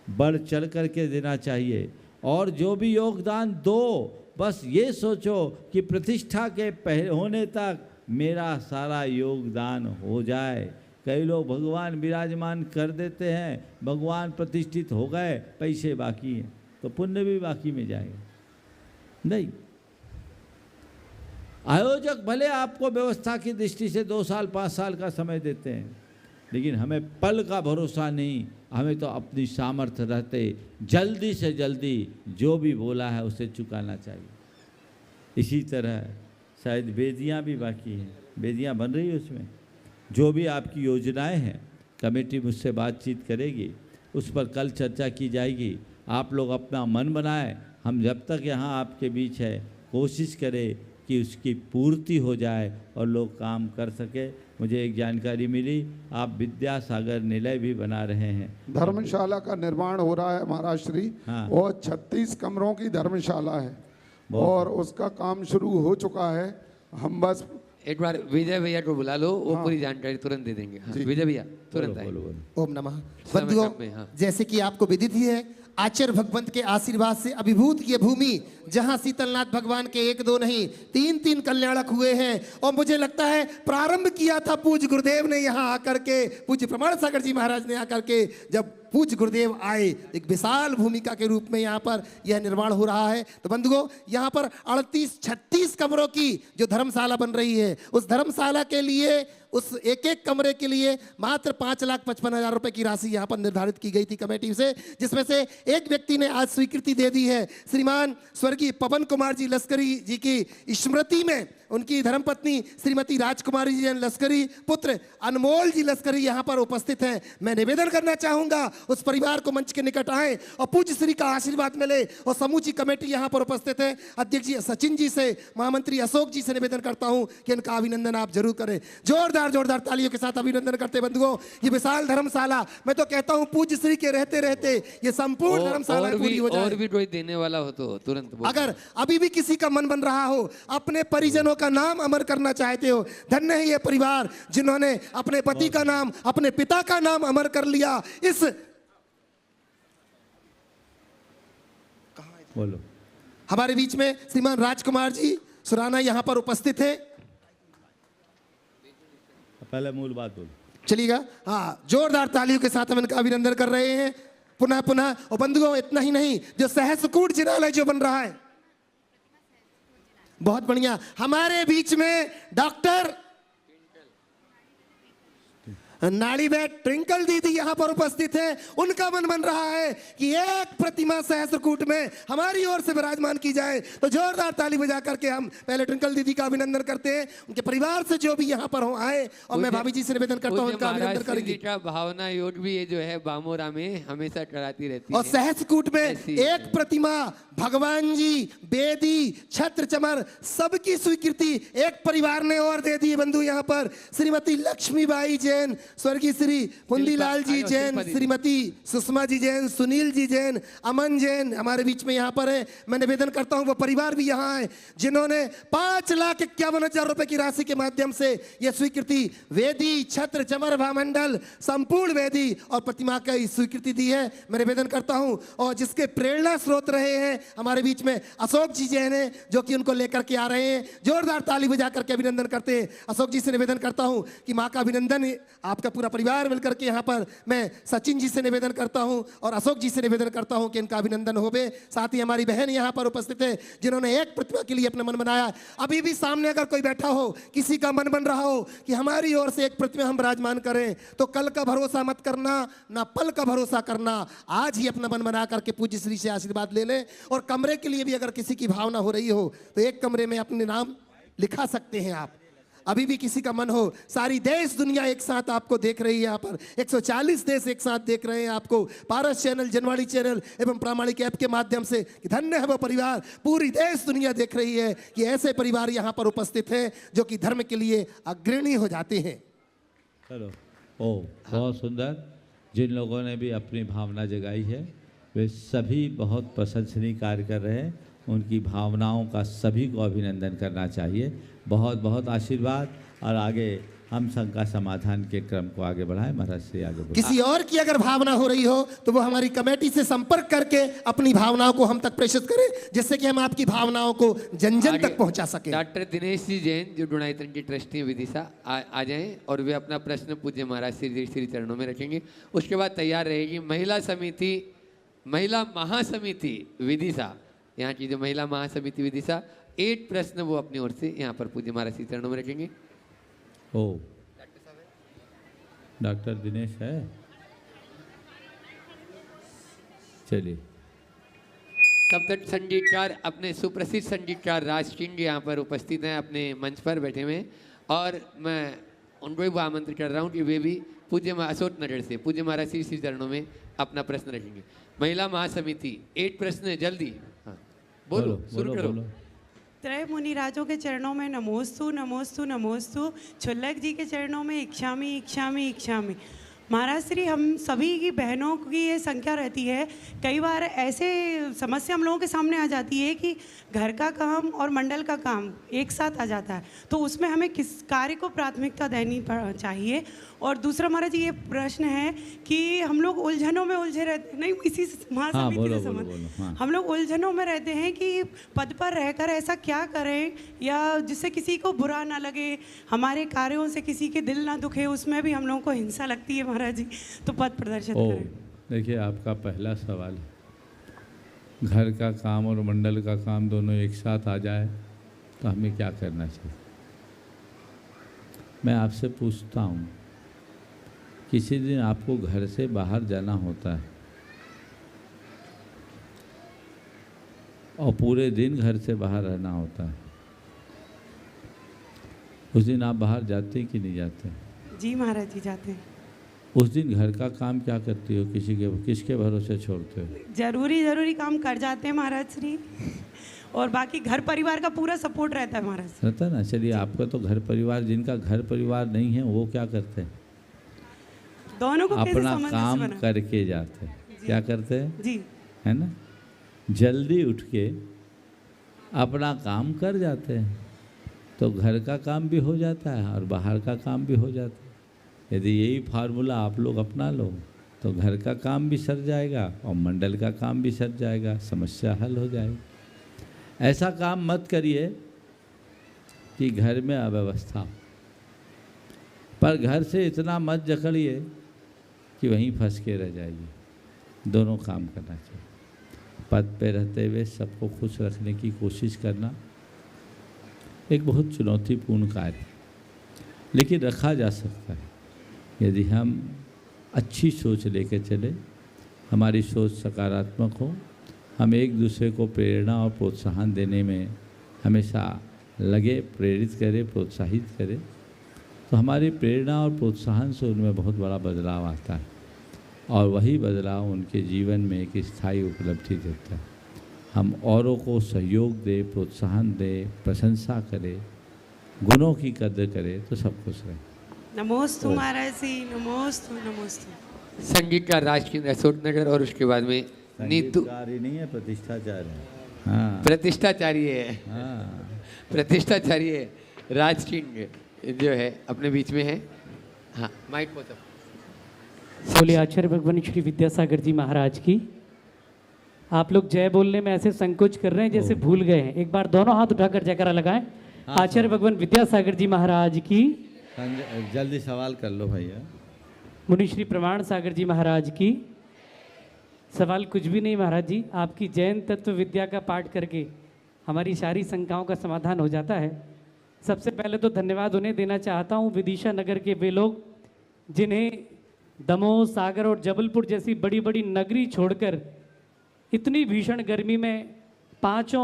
B: बढ़ चढ़ करके देना चाहिए। और जो भी योगदान दो, बस ये सोचो कि प्रतिष्ठा के होने तक मेरा सारा योगदान हो जाए। कई लोग भगवान विराजमान कर देते हैं, भगवान प्रतिष्ठित हो गए, पैसे बाकी हैं तो पुण्य भी बाकी में जाएगा। नहीं, आयोजक भले आपको व्यवस्था की दृष्टि से 2 साल 5 साल का समय देते हैं, लेकिन हमें पल का भरोसा नहीं। हमें तो अपनी सामर्थ्य रहते जल्दी से जल्दी जो भी बोला है उसे चुकाना चाहिए। इसी तरह शायद वेदियाँ भी बाकी हैं, वेदियाँ बन रही है, उसमें जो भी आपकी योजनाएं हैं कमेटी मुझसे बातचीत करेगी, उस पर कल चर्चा की जाएगी। आप लोग अपना मन बनाएं, हम जब तक यहाँ आपके बीच है कोशिश करें कि उसकी पूर्ति हो जाए और लोग काम कर सके। मुझे एक जानकारी मिली, आप विद्यासागर निलय भी बना रहे हैं,
I: धर्मशाला का निर्माण हो रहा है महाराज श्री।
B: हाँ।
I: और 36 कमरों की धर्मशाला है और उसका काम शुरू हो चुका है। हम बस
C: एक बार विजय भैया को बुला लो, वो पूरी जानकारी तुरंत दे देंगे। हाँ, विजय भैया तुरंत आइए।
A: ओम नमः। बंधुओं,
C: हाँ।
A: जैसे कि आपको विदित ही है, आचार्य भगवंत के आशीर्वाद से अभिभूत ये भूमि जहां शीतलनाथ भगवान के 1-2 नहीं 3-3 कल्याणक हुए हैं। और मुझे लगता है प्रारंभ किया था पूज्य गुरुदेव ने यहाँ आकर के, पूज्य प्रमाण सागर जी महाराज ने आकर के। जब पूज्य गुरुदेव आए, एक विशाल भूमिका के रूप में यहाँ पर यह निर्माण हो रहा है। तो बंधुओं, यहाँ पर 38-36 कमरों की जो धर्मशाला बन रही है, उस धर्मशाला के लिए, उस एक कमरे के लिए मात्र 5,55,000 रुपए की राशि यहाँ पर निर्धारित की गई थी कमेटी से, जिसमें से एक व्यक्ति ने आज स्वीकृति दे दी है। श्रीमान स्वर्गीय पवन कुमार जी लश्करी जी की स्मृति में उनकी धर्मपत्नी श्रीमती राजकुमारी जी लश्करी, पुत्र अनमोल जी लश्करी यहाँ पर उपस्थित हैं। मैं निवेदन करना चाहूंगा उस परिवार को मंच के निकट आए और पूज्य श्री का आशीर्वाद मिले। और समूची कमेटी यहाँ पर उपस्थित है। अध्यक्ष जी सचिन जी से, महामंत्री अशोक जी से निवेदन करता हूँ कि इनका अभिनंदन आप जरूर करें। जोरदार तालियों के साथ अभिनंदन करते बंधुओं। ये विशाल धर्मशाला, मैं तो कहता हूँ पूज्य श्री के रहते रहते ये संपूर्ण धर्मशाला पूरी हो जाए।
C: और भी कोई देने वाला हो तो तुरंत बोलो।
A: अगर अभी भी किसी का मन बन रहा हो, अपने परिजनों का नाम अमर करना चाहते हो, धन्य है ये परिवार जिन्होंने अपने पति का नाम, अपने पिता का नाम अमर कर लिया। इस
B: बोलो।
A: हमारे बीच में श्रीमान राजकुमार जी सुराना यहाँ पर उपस्थित हैं।
B: पहले मूल बात बोलो।
A: चलिएगा। हाँ, जोरदार तालियों के साथ हम इनका अभिनंदन कर रहे हैं पुनः पुनः। और बंधुओं, इतना ही नहीं, जो सहस्त्रकूट जिनालय जो बन रहा है, बहुत बढ़िया। हमारे बीच में डॉक्टर नाड़ीबेट ट्विंकल दीदी यहाँ पर उपस्थित है। उनका मन बन रहा है कि एक प्रतिमा सहस्त्रकूट में हमारी ओर से विराजमान की जाए। तो जोरदार ताली बजा करके हम पहले ट्विंकल दीदी का अभिनंदन करते हैं। उनके परिवार से जो भी यहाँ पर हो आए, और मैं भाभी जी से निवेदन करता हूँ उनका अभिनंदन करेंगे।
C: भावना योग भी ये जो है बामोरा में हमेशा कराती रहती है।
A: और सहस्त्रकूट में एक प्रतिमा भगवान जी, बेदी, छत्र चमर सबकी स्वीकृति एक परिवार ने और दे दी। बंधु यहाँ पर श्रीमती लक्ष्मीबाई जैन, स्वर्गीय श्री कुंदीलाल जी जैन, श्रीमती सुषमा जी जैन, सुनील जी जैन, अमन जैन हमारे बीच में यहाँ पर है। मैं निवेदन करता हूँ वो परिवार भी यहाँ है जिन्होंने 5,51,000 रुपए की राशि के माध्यम से यह स्वीकृति वेदी, छत्र चमर, भामंडल, संपूर्ण वेदी और प्रतिमा का स्वीकृति दी है। मैं निवेदन करता हूँ, और जिसके प्रेरणा स्रोत रहे हैं हमारे बीच में अशोक जी जैन है जो कि उनको लेकर के आ रहे हैं। जोरदार ताली बजा करके अभिनंदन करते हैं। अशोक जी से निवेदन करता हूं कि मां का अभिनंदन, आपका पूरा परिवार मिलकर के यहाँ पर, मैं सचिन जी से निवेदन करता हूं और अशोक जी से निवेदन करता हूं कि इनका अभिनंदन होवे। साथ ही हमारी बहन यहाँ पर उपस्थित है जिन्होंने एक प्रतिमा के लिए अपना मन बनाया। अभी भी सामने अगर कोई बैठा हो, किसी का मन बन रहा हो कि हमारी ओर से एक प्रतिमा हम विराजमान करें, तो कल का भरोसा मत करना, ना पल का भरोसा करना। आज ही अपना मन बना करके पूज्य श्री से आशीर्वाद ले लें। और कमरे के लिए भी अगर किसी की भावना हो रही हो तो एक कमरे में अपने नाम लिखा सकते हैं आप। अभी भी किसी का मन हो, सारी देश दुनिया एक साथ आपको देख रही है। यहाँ पर 140 देश एक साथ देख रहे हैं आपको, पारस चैनल, जनवाड़ी चैनल एवं प्रामाणिक ऐप के माध्यम से। कि धन्य है वो परिवार, पूरी देश दुनिया देख रही है कि ऐसे परिवार यहाँ पर उपस्थित हैं जो कि धर्म के लिए अग्रणी हो जाते हैं।
B: चलो, ओ बहुत सुंदर। जिन लोगों ने भी अपनी भावना जगाई है वे सभी बहुत प्रशंसनीय कार्य कर रहे हैं। उनकी भावनाओं का सभी को अभिनंदन करना चाहिए। बहुत बहुत आशीर्वाद। और आगे हम संघ का समाधान के क्रम को आगे बढ़ाएं। महाराज से आगे बढ़ाएं।
A: किसी और की अगर भावना हो रही हो तो वो हमारी कमेटी से संपर्क करके अपनी भावनाओं को हम तक प्रेषित करें, जिससे कि हम आपकी भावनाओं को जन जन तक पहुंचा सके।
C: डॉक्टर दिनेश जी जैन जो डुनाइतन की ट्रस्टी है विदिशा, आ जाएं और वे अपना प्रश्न पूज्य महाराज श्री चरणों में रखेंगे। उसके बाद तैयार रहेगी महिला महासमिति विदिशा, यहाँ की जो महिला महासमिति विदिशा, 8 प्रश्न वो अपनी ओर से यहाँ पर पूज्य महाराज श्री चरणों में रखेंगे।
B: ओ डॉक्टर दिनेश है, चलिए।
C: तब तक संगीतकार, अपने सुप्रसिद्ध संगीतकार राज सिंह यहाँ पर उपस्थित हैं, अपने मंच पर बैठे हुए हैं। और मैं उनको भी आमंत्रित कर रहा हूँ कि वे भी पूज्य अशोक नगर से पूज्य महाराज श्री चरणों में अपना प्रश्न रखेंगे। महिला महासमिति 8 प्रश्न, जल्दी। हाँ बोलो, शुरू करो।
H: त्रय मुनिराजों के चरणों में नमोस्तु नमोस्तु नमोस्तु, छुल्लक जी के चरणों में इच्छामी इच्छामी इच्छामी। महाराज श्री, हम सभी की बहनों की ये संख्या रहती है, कई बार ऐसे समस्या हम लोगों के सामने आ जाती है कि घर का काम और मंडल का काम एक साथ आ जाता है, तो उसमें हमें किस कार्य को प्राथमिकता देनी चाहिए। और दूसरा महाराज जी ये प्रश्न है कि हम लोग उलझनों में उलझे रहते, नहीं इसी महासमिति से संबंध, हम लोग उलझनों में रहते हैं कि पद पर रहकर ऐसा क्या करें या जिससे किसी को बुरा ना लगे, हमारे कार्यों से किसी के दिल ना दुखे, उसमें भी हम लोगों को हिंसा लगती है महाराज जी, तो पद प्रदर्शित करें।
B: देखिए, आपका पहला सवाल, घर का काम और मंडल का काम दोनों एक साथ आ जाए तो हमें क्या करना चाहिए। मैं आपसे पूछता हूँ, किसी दिन आपको घर से बाहर जाना होता है और पूरे दिन घर से बाहर रहना होता है, उस दिन आप बाहर जाते हैं कि नहीं जाते?
H: जी महाराज जी, जाते हैं।
B: उस दिन घर का काम क्या करती हो? किसके भरोसे छोड़ते हो?
H: जरूरी काम कर जाते हैं महाराज श्री, और बाकी घर परिवार का पूरा सपोर्ट रहता है महाराज।
B: रहता ना। चलिए, आपका तो घर परिवार, जिनका घर परिवार नहीं है वो क्या करते हैं?
H: दोनों को
B: अपना काम करके जाते हैं। क्या करते हैं
H: जी,
B: है ना? जल्दी उठ के अपना काम कर जाते हैं, तो घर का काम भी हो जाता है और बाहर का काम भी हो जाता है। यदि यही फार्मूला आप लोग अपना लो तो घर का काम भी सर जाएगा और मंडल का काम भी सर जाएगा, समस्या हल हो जाएगी। ऐसा काम मत करिए कि घर में अव्यवस्था, पर घर से इतना मत जकड़िए कि वहीं फंस के रह जाइए। दोनों काम करना चाहिए। पद पे रहते हुए सबको खुश रखने की कोशिश करना एक बहुत चुनौतीपूर्ण कार्य है, लेकिन रखा जा सकता है। यदि हम अच्छी सोच लेकर चले, हमारी सोच सकारात्मक हो, हम एक दूसरे को प्रेरणा और प्रोत्साहन देने में हमेशा लगे, प्रेरित करें, प्रोत्साहित करें, तो हमारी प्रेरणा और प्रोत्साहन से उनमें बहुत बड़ा बदलाव आता है और वही बदलाव उनके जीवन में एक स्थायी उपलब्धि देता है। हम औरों को सहयोग दें, प्रोत्साहन दें, प्रशंसा करें, गुणों की कदर करें तो सब खुश रहें।
H: नमोस्तु महाराज जी, नमोस्तु नमोस्तु।
C: संगीतकार राजकिंद अशोकनगर और उसके बाद में नीतू।
B: संगीतकार ही नहीं है, प्रतिष्ठाचार्य है। हाँ,
C: प्रतिष्ठाचार्य है।
B: हाँ,
C: प्रतिष्ठाचार्य है। राज किंग जो है अपने बीच में है। हाँ, माइक को तो
D: बोले आचार्य भगवान श्री विद्यासागर जी महाराज की। आप लोग जय बोलने में ऐसे संकोच कर रहे हैं जैसे भूल गए हैं। एक बार दोनों हाथ उठाकर जयकारा लगाएं। आचार्य भगवान विद्यासागर जी महाराज की।
B: जल्दी सवाल कर लो भैया।
D: मुनिश्री प्रमाण सागर जी महाराज की। सवाल कुछ भी नहीं महाराज जी, आपकी जैन तत्व विद्या का पाठ करके हमारी सारी शंकाओं का समाधान हो जाता है। सबसे पहले तो धन्यवाद उन्हें देना चाहता हूँ, विदिशा नगर के वे लोग जिन्हें दमोह, सागर और जबलपुर जैसी बड़ी बड़ी नगरी छोड़कर इतनी भीषण गर्मी में 5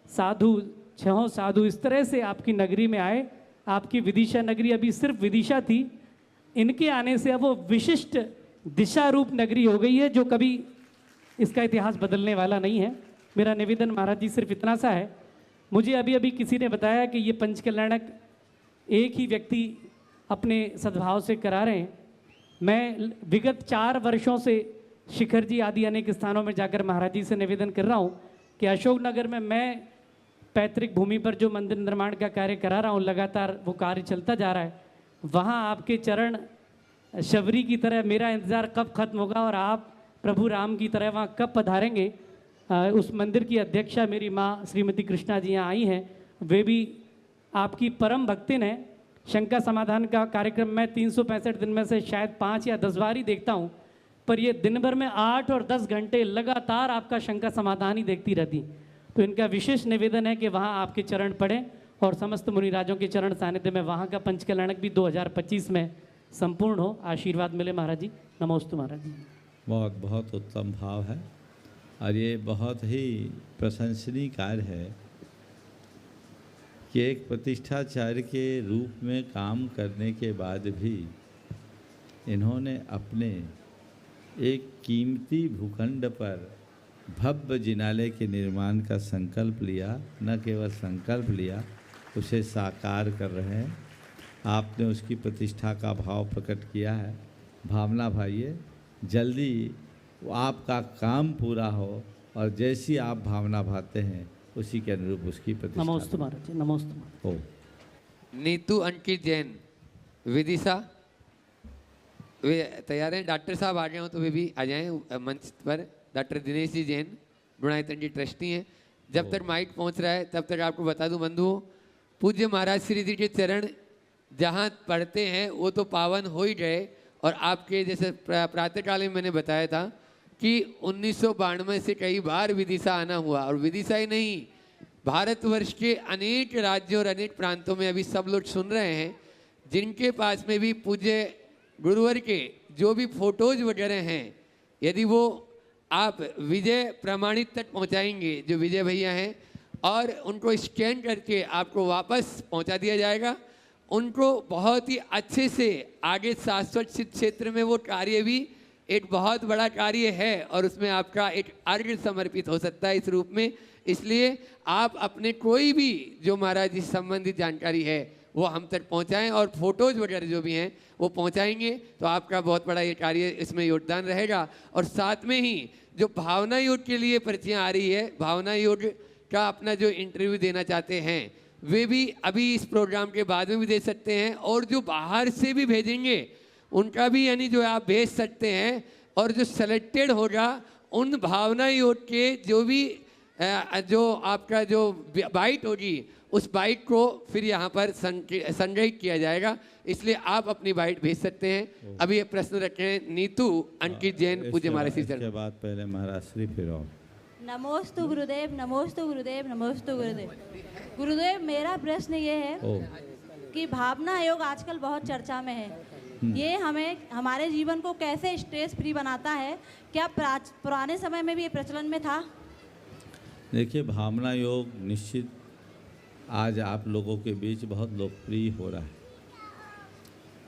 D: साधु 6 साधु इस तरह से आपकी नगरी में आए। आपकी विदिशा नगरी अभी सिर्फ विदिशा थी, इनके आने से अब वो विशिष्ट दिशा रूप नगरी हो गई है, जो कभी इसका इतिहास बदलने वाला नहीं है। मेरा निवेदन महाराज जी सिर्फ इतना सा है, मुझे अभी अभी किसी ने बताया कि ये पंचकल्याणक एक ही व्यक्ति अपने सद्भाव से करा रहे हैं। मैं विगत 4 वर्षों से शिखर जी आदि अनेक स्थानों में जाकर महाराज जी से निवेदन कर रहा हूँ कि अशोकनगर में मैं पैतृक भूमि पर जो मंदिर निर्माण का कार्य करा रहा हूँ, लगातार वो कार्य चलता जा रहा है। वहाँ आपके चरण शबरी की तरह मेरा इंतज़ार कब खत्म होगा और आप प्रभु राम की तरह वहाँ कब पधारेंगे। उस मंदिर की अध्यक्षा मेरी माँ श्रीमती कृष्णा जी यहाँ आई हैं, वे भी आपकी परम भक्तिन है। शंका समाधान का कार्यक्रम मैं 365 दिन में से शायद 5 या 10 बार ही देखता हूँ, पर ये दिन भर में 8 और 10 घंटे लगातार आपका शंका समाधान ही देखती रहती। तो इनका विशेष निवेदन है कि वहाँ आपके चरण पड़ें और समस्त मुनिराजों के चरण सानिध्य में वहाँ का पंचकल्याणक भी 2025 में संपूर्ण हो। आशीर्वाद मिले महाराज जी। नमोस्तु महाराज जी।
B: बहुत बहुत उत्तम भाव है और ये बहुत ही प्रशंसनीय कार्य है कि एक प्रतिष्ठाचार्य के रूप में काम करने के बाद भी इन्होंने अपने एक कीमती भूखंड पर भव्य जिनालय के निर्माण का संकल्प लिया। न केवल संकल्प लिया, उसे साकार कर रहे हैं। आपने उसकी प्रतिष्ठा का भाव प्रकट किया है। भावना भाइये, जल्दी आपका काम पूरा हो और जैसी आप भावना भाते हैं उसी के अनुरूप उसकी प्रतिष्ठा।
D: नमोस्तु महाराज जी। नमोस्तु
B: हो।
C: नीतू अंकित जैन विदिशा, वे तैयार हैं। डॉक्टर साहब आ गए हो तो वे भी आ जाएं मंच पर। डॉक्टर दिनेश जी जैन गुणायतन जी ट्रस्टी हैं। जब तक माइक पहुंच रहा है तब तक आपको बता दूं बंधुओं, पूज्य महाराज श्री जी के चरण जहां पढ़ते हैं वो तो पावन हो ही गए। और आपके जैसे प्रातःकाल में मैंने बताया था कि 1992 से कई बार विदिशा आना हुआ, और विदिशा ही नहीं, भारतवर्ष के अनेक राज्यों और अनेक प्रांतों में अभी सब लोग सुन रहे हैं जिनके पास में भी पूज्य गुरुवर के जो भी फोटोज वगैरह हैं, यदि वो आप विजय प्रमाणित तक पहुंचाएंगे, जो विजय भैया हैं, और उनको स्कैन करके आपको वापस पहुंचा दिया जाएगा। उनको बहुत ही अच्छे से आगे शाश्वत क्षेत्र में वो कार्य भी एक बहुत बड़ा कार्य है और उसमें आपका एक अर्घ्य समर्पित हो सकता है इस रूप में। इसलिए आप अपने कोई भी जो महाराज जी संबंधित जानकारी है वो हम तक पहुंचाएं और फोटोज वगैरह जो भी हैं वो पहुंचाएंगे तो आपका बहुत बड़ा ये कार्य इसमें योगदान रहेगा। और साथ में ही जो भावना योग के लिए पर्चियाँ आ रही है, भावना योग का अपना जो इंटरव्यू देना चाहते हैं वे भी अभी इस प्रोग्राम के बाद में भी दे सकते हैं, और जो बाहर से भी भेजेंगे उनका भी यानी जो आप भेज सकते हैं। और जो सेलेक्टेड होगा उन भावना योग के जो भी जो आपका जो बाइट होगी उस बाइट को फिर यहाँ पर संग्रहित किया जाएगा। इसलिए आप अपनी बाइट भेज सकते हैं। अभी ये प्रश्न रखें नीतू अंकित जैन पूज्य महाराज श्री
B: के बाद पहले महाराज श्री फिर और।
F: नमोस्तु गुरुदेव, नमोस्तु गुरुदेव, नमोस्तु गुरुदेव। गुरुदेव, मेरा प्रश्न ये है कि भावना योग आजकल बहुत चर्चा में है,
J: ये हमें हमारे जीवन को कैसे स्ट्रेस फ्री बनाता है? क्या पुराने समय में भी ये प्रचलन में था?
B: देखिए, भावना योग निश्चित आज आप लोगों के बीच बहुत लोकप्रिय हो रहा है।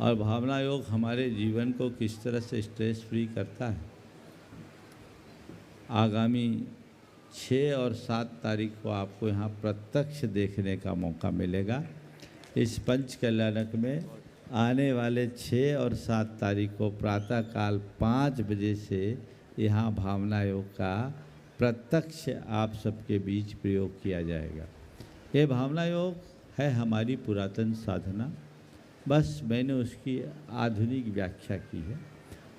B: और भावना योग हमारे जीवन को किस तरह से स्ट्रेस फ्री करता है, आगामी 6 और 7 तारीख को आपको यहाँ प्रत्यक्ष देखने का मौका मिलेगा। इस पंच कल्याणक में आने वाले 6 और 7 तारीख को प्रातःकाल 5 बजे से यहाँ भावना योग का प्रत्यक्ष आप सबके बीच प्रयोग किया जाएगा। ये भावना योग है हमारी पुरातन साधना, बस मैंने उसकी आधुनिक व्याख्या की है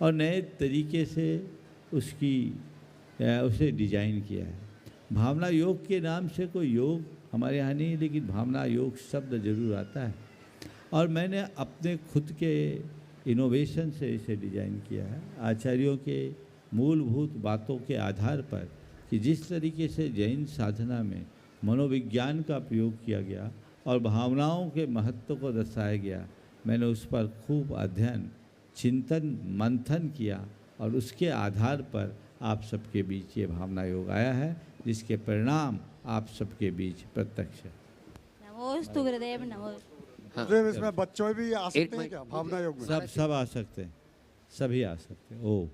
B: और नए तरीके से उसे डिजाइन किया है। भावना योग के नाम से कोई योग हमारे यहाँ नहीं, लेकिन भावना योग शब्द जरूर आता है और मैंने अपने खुद के इनोवेशन से इसे डिजाइन किया है, आचार्यों के मूलभूत बातों के आधार पर कि जिस तरीके से जैन साधना में मनोविज्ञान का प्रयोग किया गया और भावनाओं के महत्व को दर्शाया गया, मैंने उस पर खूब अध्ययन, चिंतन, मंथन किया और उसके आधार पर आप सबके बीच ये भावना योग आया है, जिसके परिणाम आप सबके बीच प्रत्यक्ष है।
J: नमोस्तु गुरुदेव, नमोस्तु।
C: हाँ।
K: गुरुदेव, इसमें बच्चों भी आ सकते हैं क्या भावना योग में?
B: सब आ सकते हैं, सभी आ सकते हैं। ओ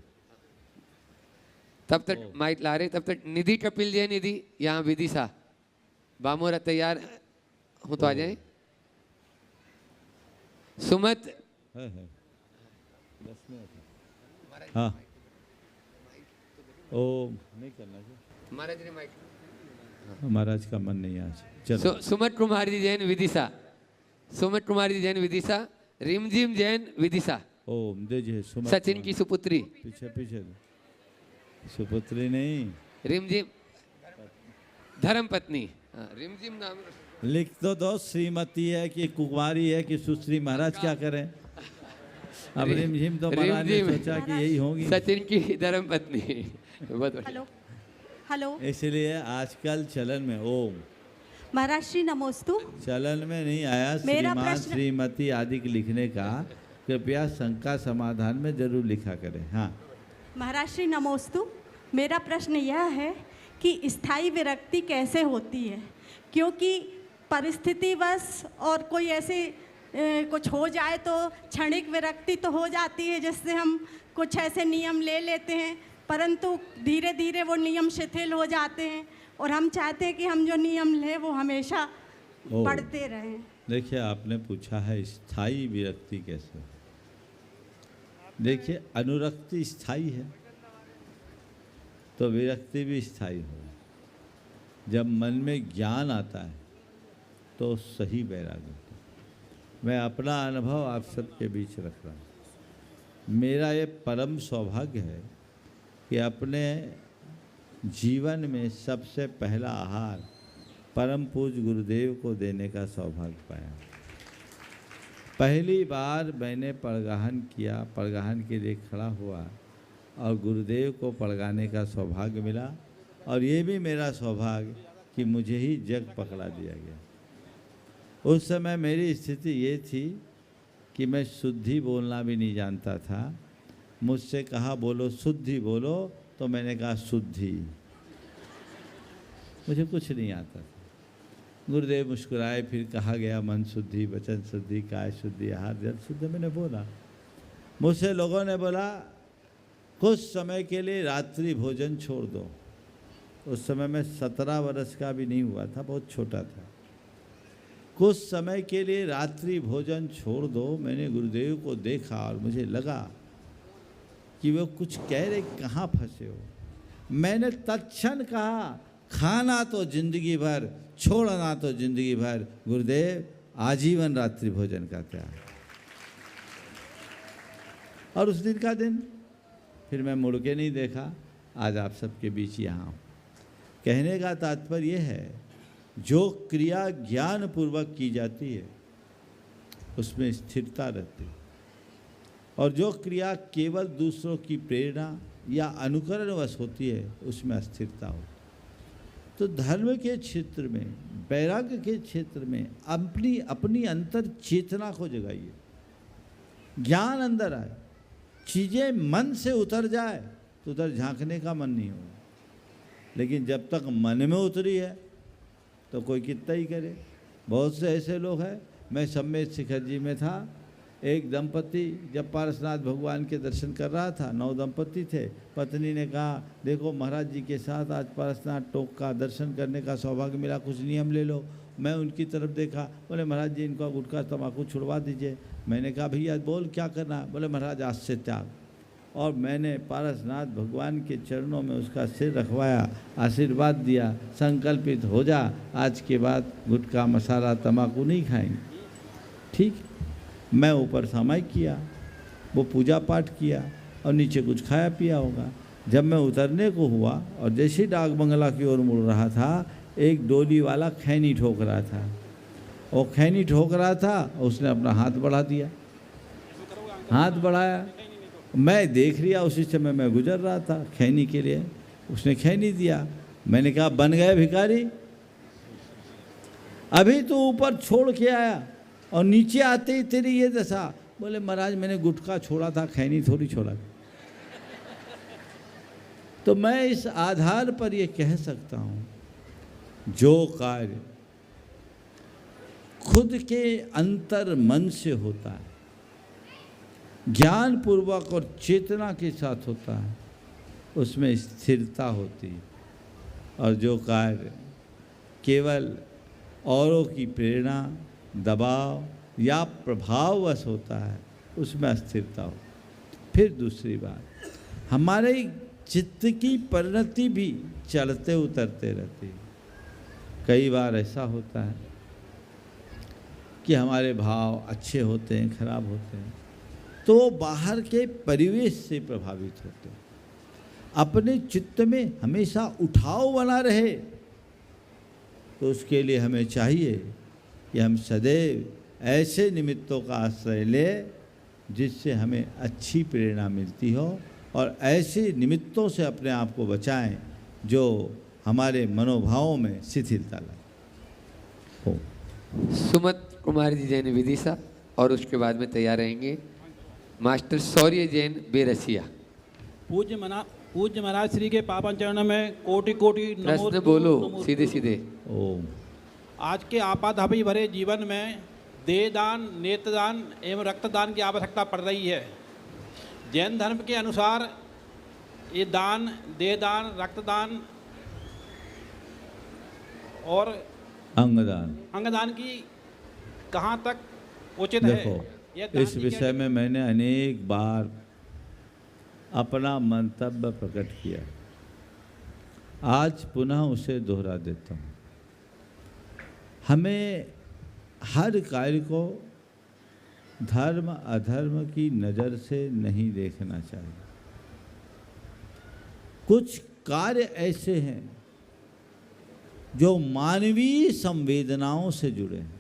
C: तब तक माइक ला रहे, तब तक निधि कपिल जय, निधि यहाँ विदिशा बामोरा तैयार हो तो आ जाए। सुमत
B: है। हाँ, ओ नहीं करना चाहिए,
C: महाराज ने माइक,
B: महाराज का मन नहीं आज। चलो
C: सुमत कुमार जी जैन विदिशा, सुमत कुमार जी जैन विदिशा, रिमझिम जैन विदिशा।
B: ओम दे सुमत,
C: सचिन की सुपुत्री,
B: पीछे सुपुत्री नहीं,
C: रिमझिम धर्म पत्नी। रिमझिम नाम
B: लिख तो दो, श्रीमती है कि कुमारी है कि सुश्री, महाराज क्या करें। अब रिमझिम तो महाराज ने सोचा कि यही होंगी,
C: सचिन की धर्म पत्नी।
J: हेलो हेलो,
B: इसलिए आजकल चलन में ओम
J: महाराज श्री नमोस्तु।
B: चलन में नहीं आया श्रीमान, श्रीमती आदि के लिखने का, कृपया शंका समाधान में जरूर लिखा करें। हाँ
J: महाराज श्री नमोस्तु। मेरा प्रश्न यह है कि स्थायी विरक्ति कैसे होती है? क्योंकि परिस्थितिवश और कोई ऐसे कुछ हो जाए तो क्षणिक विरक्ति तो हो जाती है, जिससे हम कुछ ऐसे नियम ले लेते हैं, परंतु धीरे धीरे वो नियम शिथिल हो जाते हैं और हम चाहते हैं कि हम जो नियम लें वो हमेशा पढ़ते रहें।
B: देखिए, आपने पूछा है स्थायी विरक्ति कैसे। देखिए, अनुरक्ति स्थायी है तो विरक्ति भी स्थायी हो। जब मन में ज्ञान आता है तो सही वैराग्य। मैं अपना अनुभव आप सबके बीच रख रहा हूँ। मेरा ये परम सौभाग्य है कि अपने जीवन में सबसे पहला आहार परम पूज्य गुरुदेव को देने का सौभाग्य पाया। पहली बार मैंने पड़गाहन किया, पड़गाहन के लिए खड़ा हुआ और गुरुदेव को पड़गाने का सौभाग्य मिला। और ये भी मेरा सौभाग्य कि मुझे ही जग पकड़ा दिया गया। उस समय मेरी स्थिति ये थी कि मैं शुद्धि बोलना भी नहीं जानता था। मुझसे कहा बोलो शुद्धि बोलो, तो मैंने कहा शुद्धि। मुझे कुछ नहीं आता था। गुरुदेव मुस्कुराए, फिर कहा गया मन शुद्धि, वचन शुद्धि, काय शुद्धि, आहार जल शुद्ध। मैंने बोला। मुझसे लोगों ने बोला कुछ समय के लिए रात्रि भोजन छोड़ दो। उस समय मैं 17 वर्ष का भी नहीं हुआ था, बहुत छोटा था। कुछ समय के लिए रात्रि भोजन छोड़ दो। मैंने गुरुदेव को देखा और मुझे लगा कि वो कुछ कह रहे, कहाँ फंसे हो। मैंने तत्क्षण कहा खाना तो जिंदगी भर, छोड़ना तो जिंदगी भर, गुरुदेव आजीवन रात्रि भोजन का त्याग। और उस दिन का दिन फिर मैं मुड़ के नहीं देखा। आज आप सबके बीच यहाँ हूँ। कहने का तात्पर्य यह है, जो क्रिया ज्ञान पूर्वक की जाती है उसमें स्थिरता रहती है, और जो क्रिया केवल दूसरों की प्रेरणा या अनुकरणवश होती है उसमें अस्थिरता होती है। तो धर्म के क्षेत्र में, वैराग्य के क्षेत्र में अपनी अपनी अंतर चेतना को जगाइए। ज्ञान अंदर आए, चीज़ें मन से उतर जाए तो उधर झांकने का मन नहीं होगा। लेकिन जब तक मन में उतरी है तो कोई कितना ही करे। बहुत से ऐसे लोग हैं, मैं सम्मेत शिखर जी में था, एक दंपति जब पारसनाथ भगवान के दर्शन कर रहा था, 9 दंपति थे, पत्नी ने कहा देखो महाराज जी के साथ आज पारसनाथ टोक का दर्शन करने का सौभाग्य मिला, कुछ नियम ले लो। मैं उनकी तरफ देखा, बोले महाराज जी इनका गुटखा तम्बाकू छुड़वा दीजिए। मैंने कहा भैया बोल क्या करना है? बोले महाराज आज से त्याग। और मैंने पारसनाथ भगवान के चरणों में उसका सिर रखवाया, आशीर्वाद दिया, संकल्पित हो जा आज के बाद गुटखा मसाला तम्बाकू नहीं खाएंगे। ठीक, मैं ऊपर सामायिक किया, वो पूजा पाठ किया और नीचे कुछ खाया पिया होगा। जब मैं उतरने को हुआ और जैसे ही डाक बंगला की ओर मुड़ रहा था, एक डोली वाला खैनी ठोक रहा था। वो खैनी ठोक रहा था, उसने अपना हाथ बढ़ा दिया, हाथ बढ़ाया, मैं देख लिया। उसी समय मैं गुजर रहा था खैनी के लिए, उसने खैनी दिया। मैंने कहा बन गए भिखारी, अभी तो ऊपर छोड़ के आया और नीचे आते ही तेरी ये दशा। बोले महाराज मैंने गुटखा छोड़ा था, खैनी थोड़ी छोड़ा। तो मैं इस आधार पर ये कह सकता हूँ, जो कार्य खुद के अंतर मन से होता है, ज्ञान पूर्वक और चेतना के साथ होता है, उसमें स्थिरता होती है। और जो कार्य केवल औरों की प्रेरणा, दबाव या प्रभाववश होता है, उसमें अस्थिरता हो। फिर दूसरी बात, हमारे चित्त की परिणति भी चढ़ते उतरते रहती है। कई बार ऐसा होता है कि हमारे भाव अच्छे होते हैं, खराब होते हैं, तो बाहर के परिवेश से प्रभावित होते हैं। अपने चित्त में हमेशा उठाव बना रहे तो उसके लिए हमें चाहिए कि हम सदैव ऐसे निमित्तों का आश्रय लें जिससे हमें अच्छी प्रेरणा मिलती हो, और ऐसे निमित्तों से अपने आप को बचाएं जो हमारे मनोभावों में शिथिलता लाए हो।
C: सुमत कुमार जी जैन विदिशा, और उसके बाद में तैयार रहेंगे मास्टर शौर्य जैन बेरसिया।
L: पूज्य महाराज श्री के पावन चरणों में कोटि कोटि
C: प्रश्न बोलो सीधे सीधे।
B: ओम।
L: आज के आपाधापी भरे जीवन में देहदान, नेत्रदान एवं रक्तदान की आवश्यकता पड़ रही है। जैन धर्म के अनुसार ये दान, देहदान, रक्तदान और अंगदान की कहाँ तक उचित है?
B: देखो, इस विषय में मैंने अनेक बार अपना मंतव्य प्रकट किया, आज पुनः उसे दोहरा देता हूँ। हमें हर कार्य को धर्म अधर्म की नज़र से नहीं देखना चाहिए। कुछ कार्य ऐसे हैं जो मानवीय संवेदनाओं से जुड़े हैं,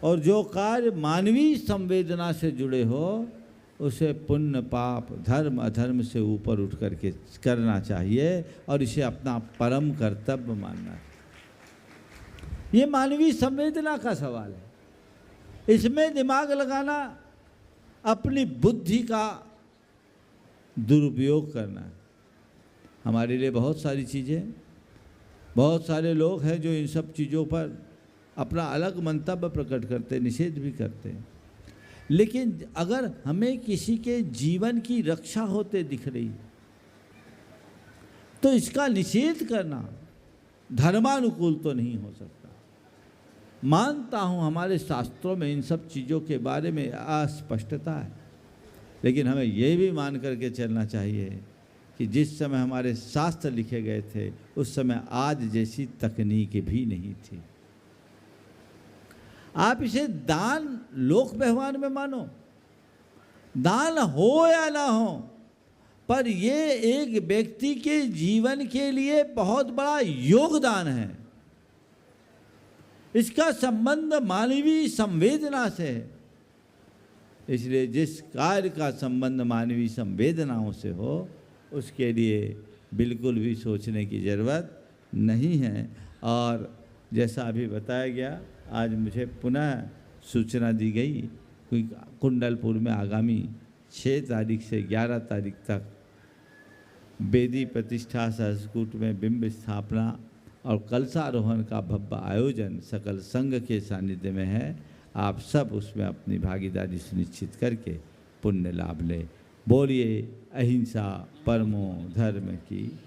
B: और जो कार्य मानवीय संवेदना से जुड़े हो उसे पुण्य पाप धर्म अधर्म से ऊपर उठ करके करना चाहिए, और इसे अपना परम कर्तव्य मानना है। ये मानवीय संवेदना का सवाल है। इसमें दिमाग लगाना अपनी बुद्धि का दुरुपयोग करना है। हमारे लिए बहुत सारी चीज़ें, बहुत सारे लोग हैं जो इन सब चीज़ों पर अपना अलग मंतव्य प्रकट करते, निषेध भी करते हैं। लेकिन अगर हमें किसी के जीवन की रक्षा होते दिख रही तो इसका निषेध करना धर्मानुकूल तो नहीं हो सकता। मानता हूँ हमारे शास्त्रों में इन सब चीज़ों के बारे में अस्पष्टता है, लेकिन हमें ये भी मान करके चलना चाहिए कि जिस समय हमारे शास्त्र लिखे गए थे उस समय आज जैसी तकनीक भी नहीं थी। आप इसे दान लोक व्यवहार में मानो, दान हो या ना हो, पर ये एक व्यक्ति के जीवन के लिए बहुत बड़ा योगदान है। इसका संबंध मानवीय संवेदना से है। इसलिए जिस कार्य का संबंध मानवीय संवेदनाओं से हो उसके लिए बिल्कुल भी सोचने की ज़रूरत नहीं है। और जैसा अभी बताया गया, आज मुझे पुनः सूचना दी गई क्योंकि कुंडलपुर में आगामी 6 तारीख से 11 तारीख तक वेदी प्रतिष्ठा सहस्त्रकूट में बिंब स्थापना और कलशारोहण का भव्य आयोजन सकल संघ के सानिध्य में है। आप सब उसमें अपनी भागीदारी सुनिश्चित करके पुण्य लाभ ले। बोलिए अहिंसा परमो धर्म की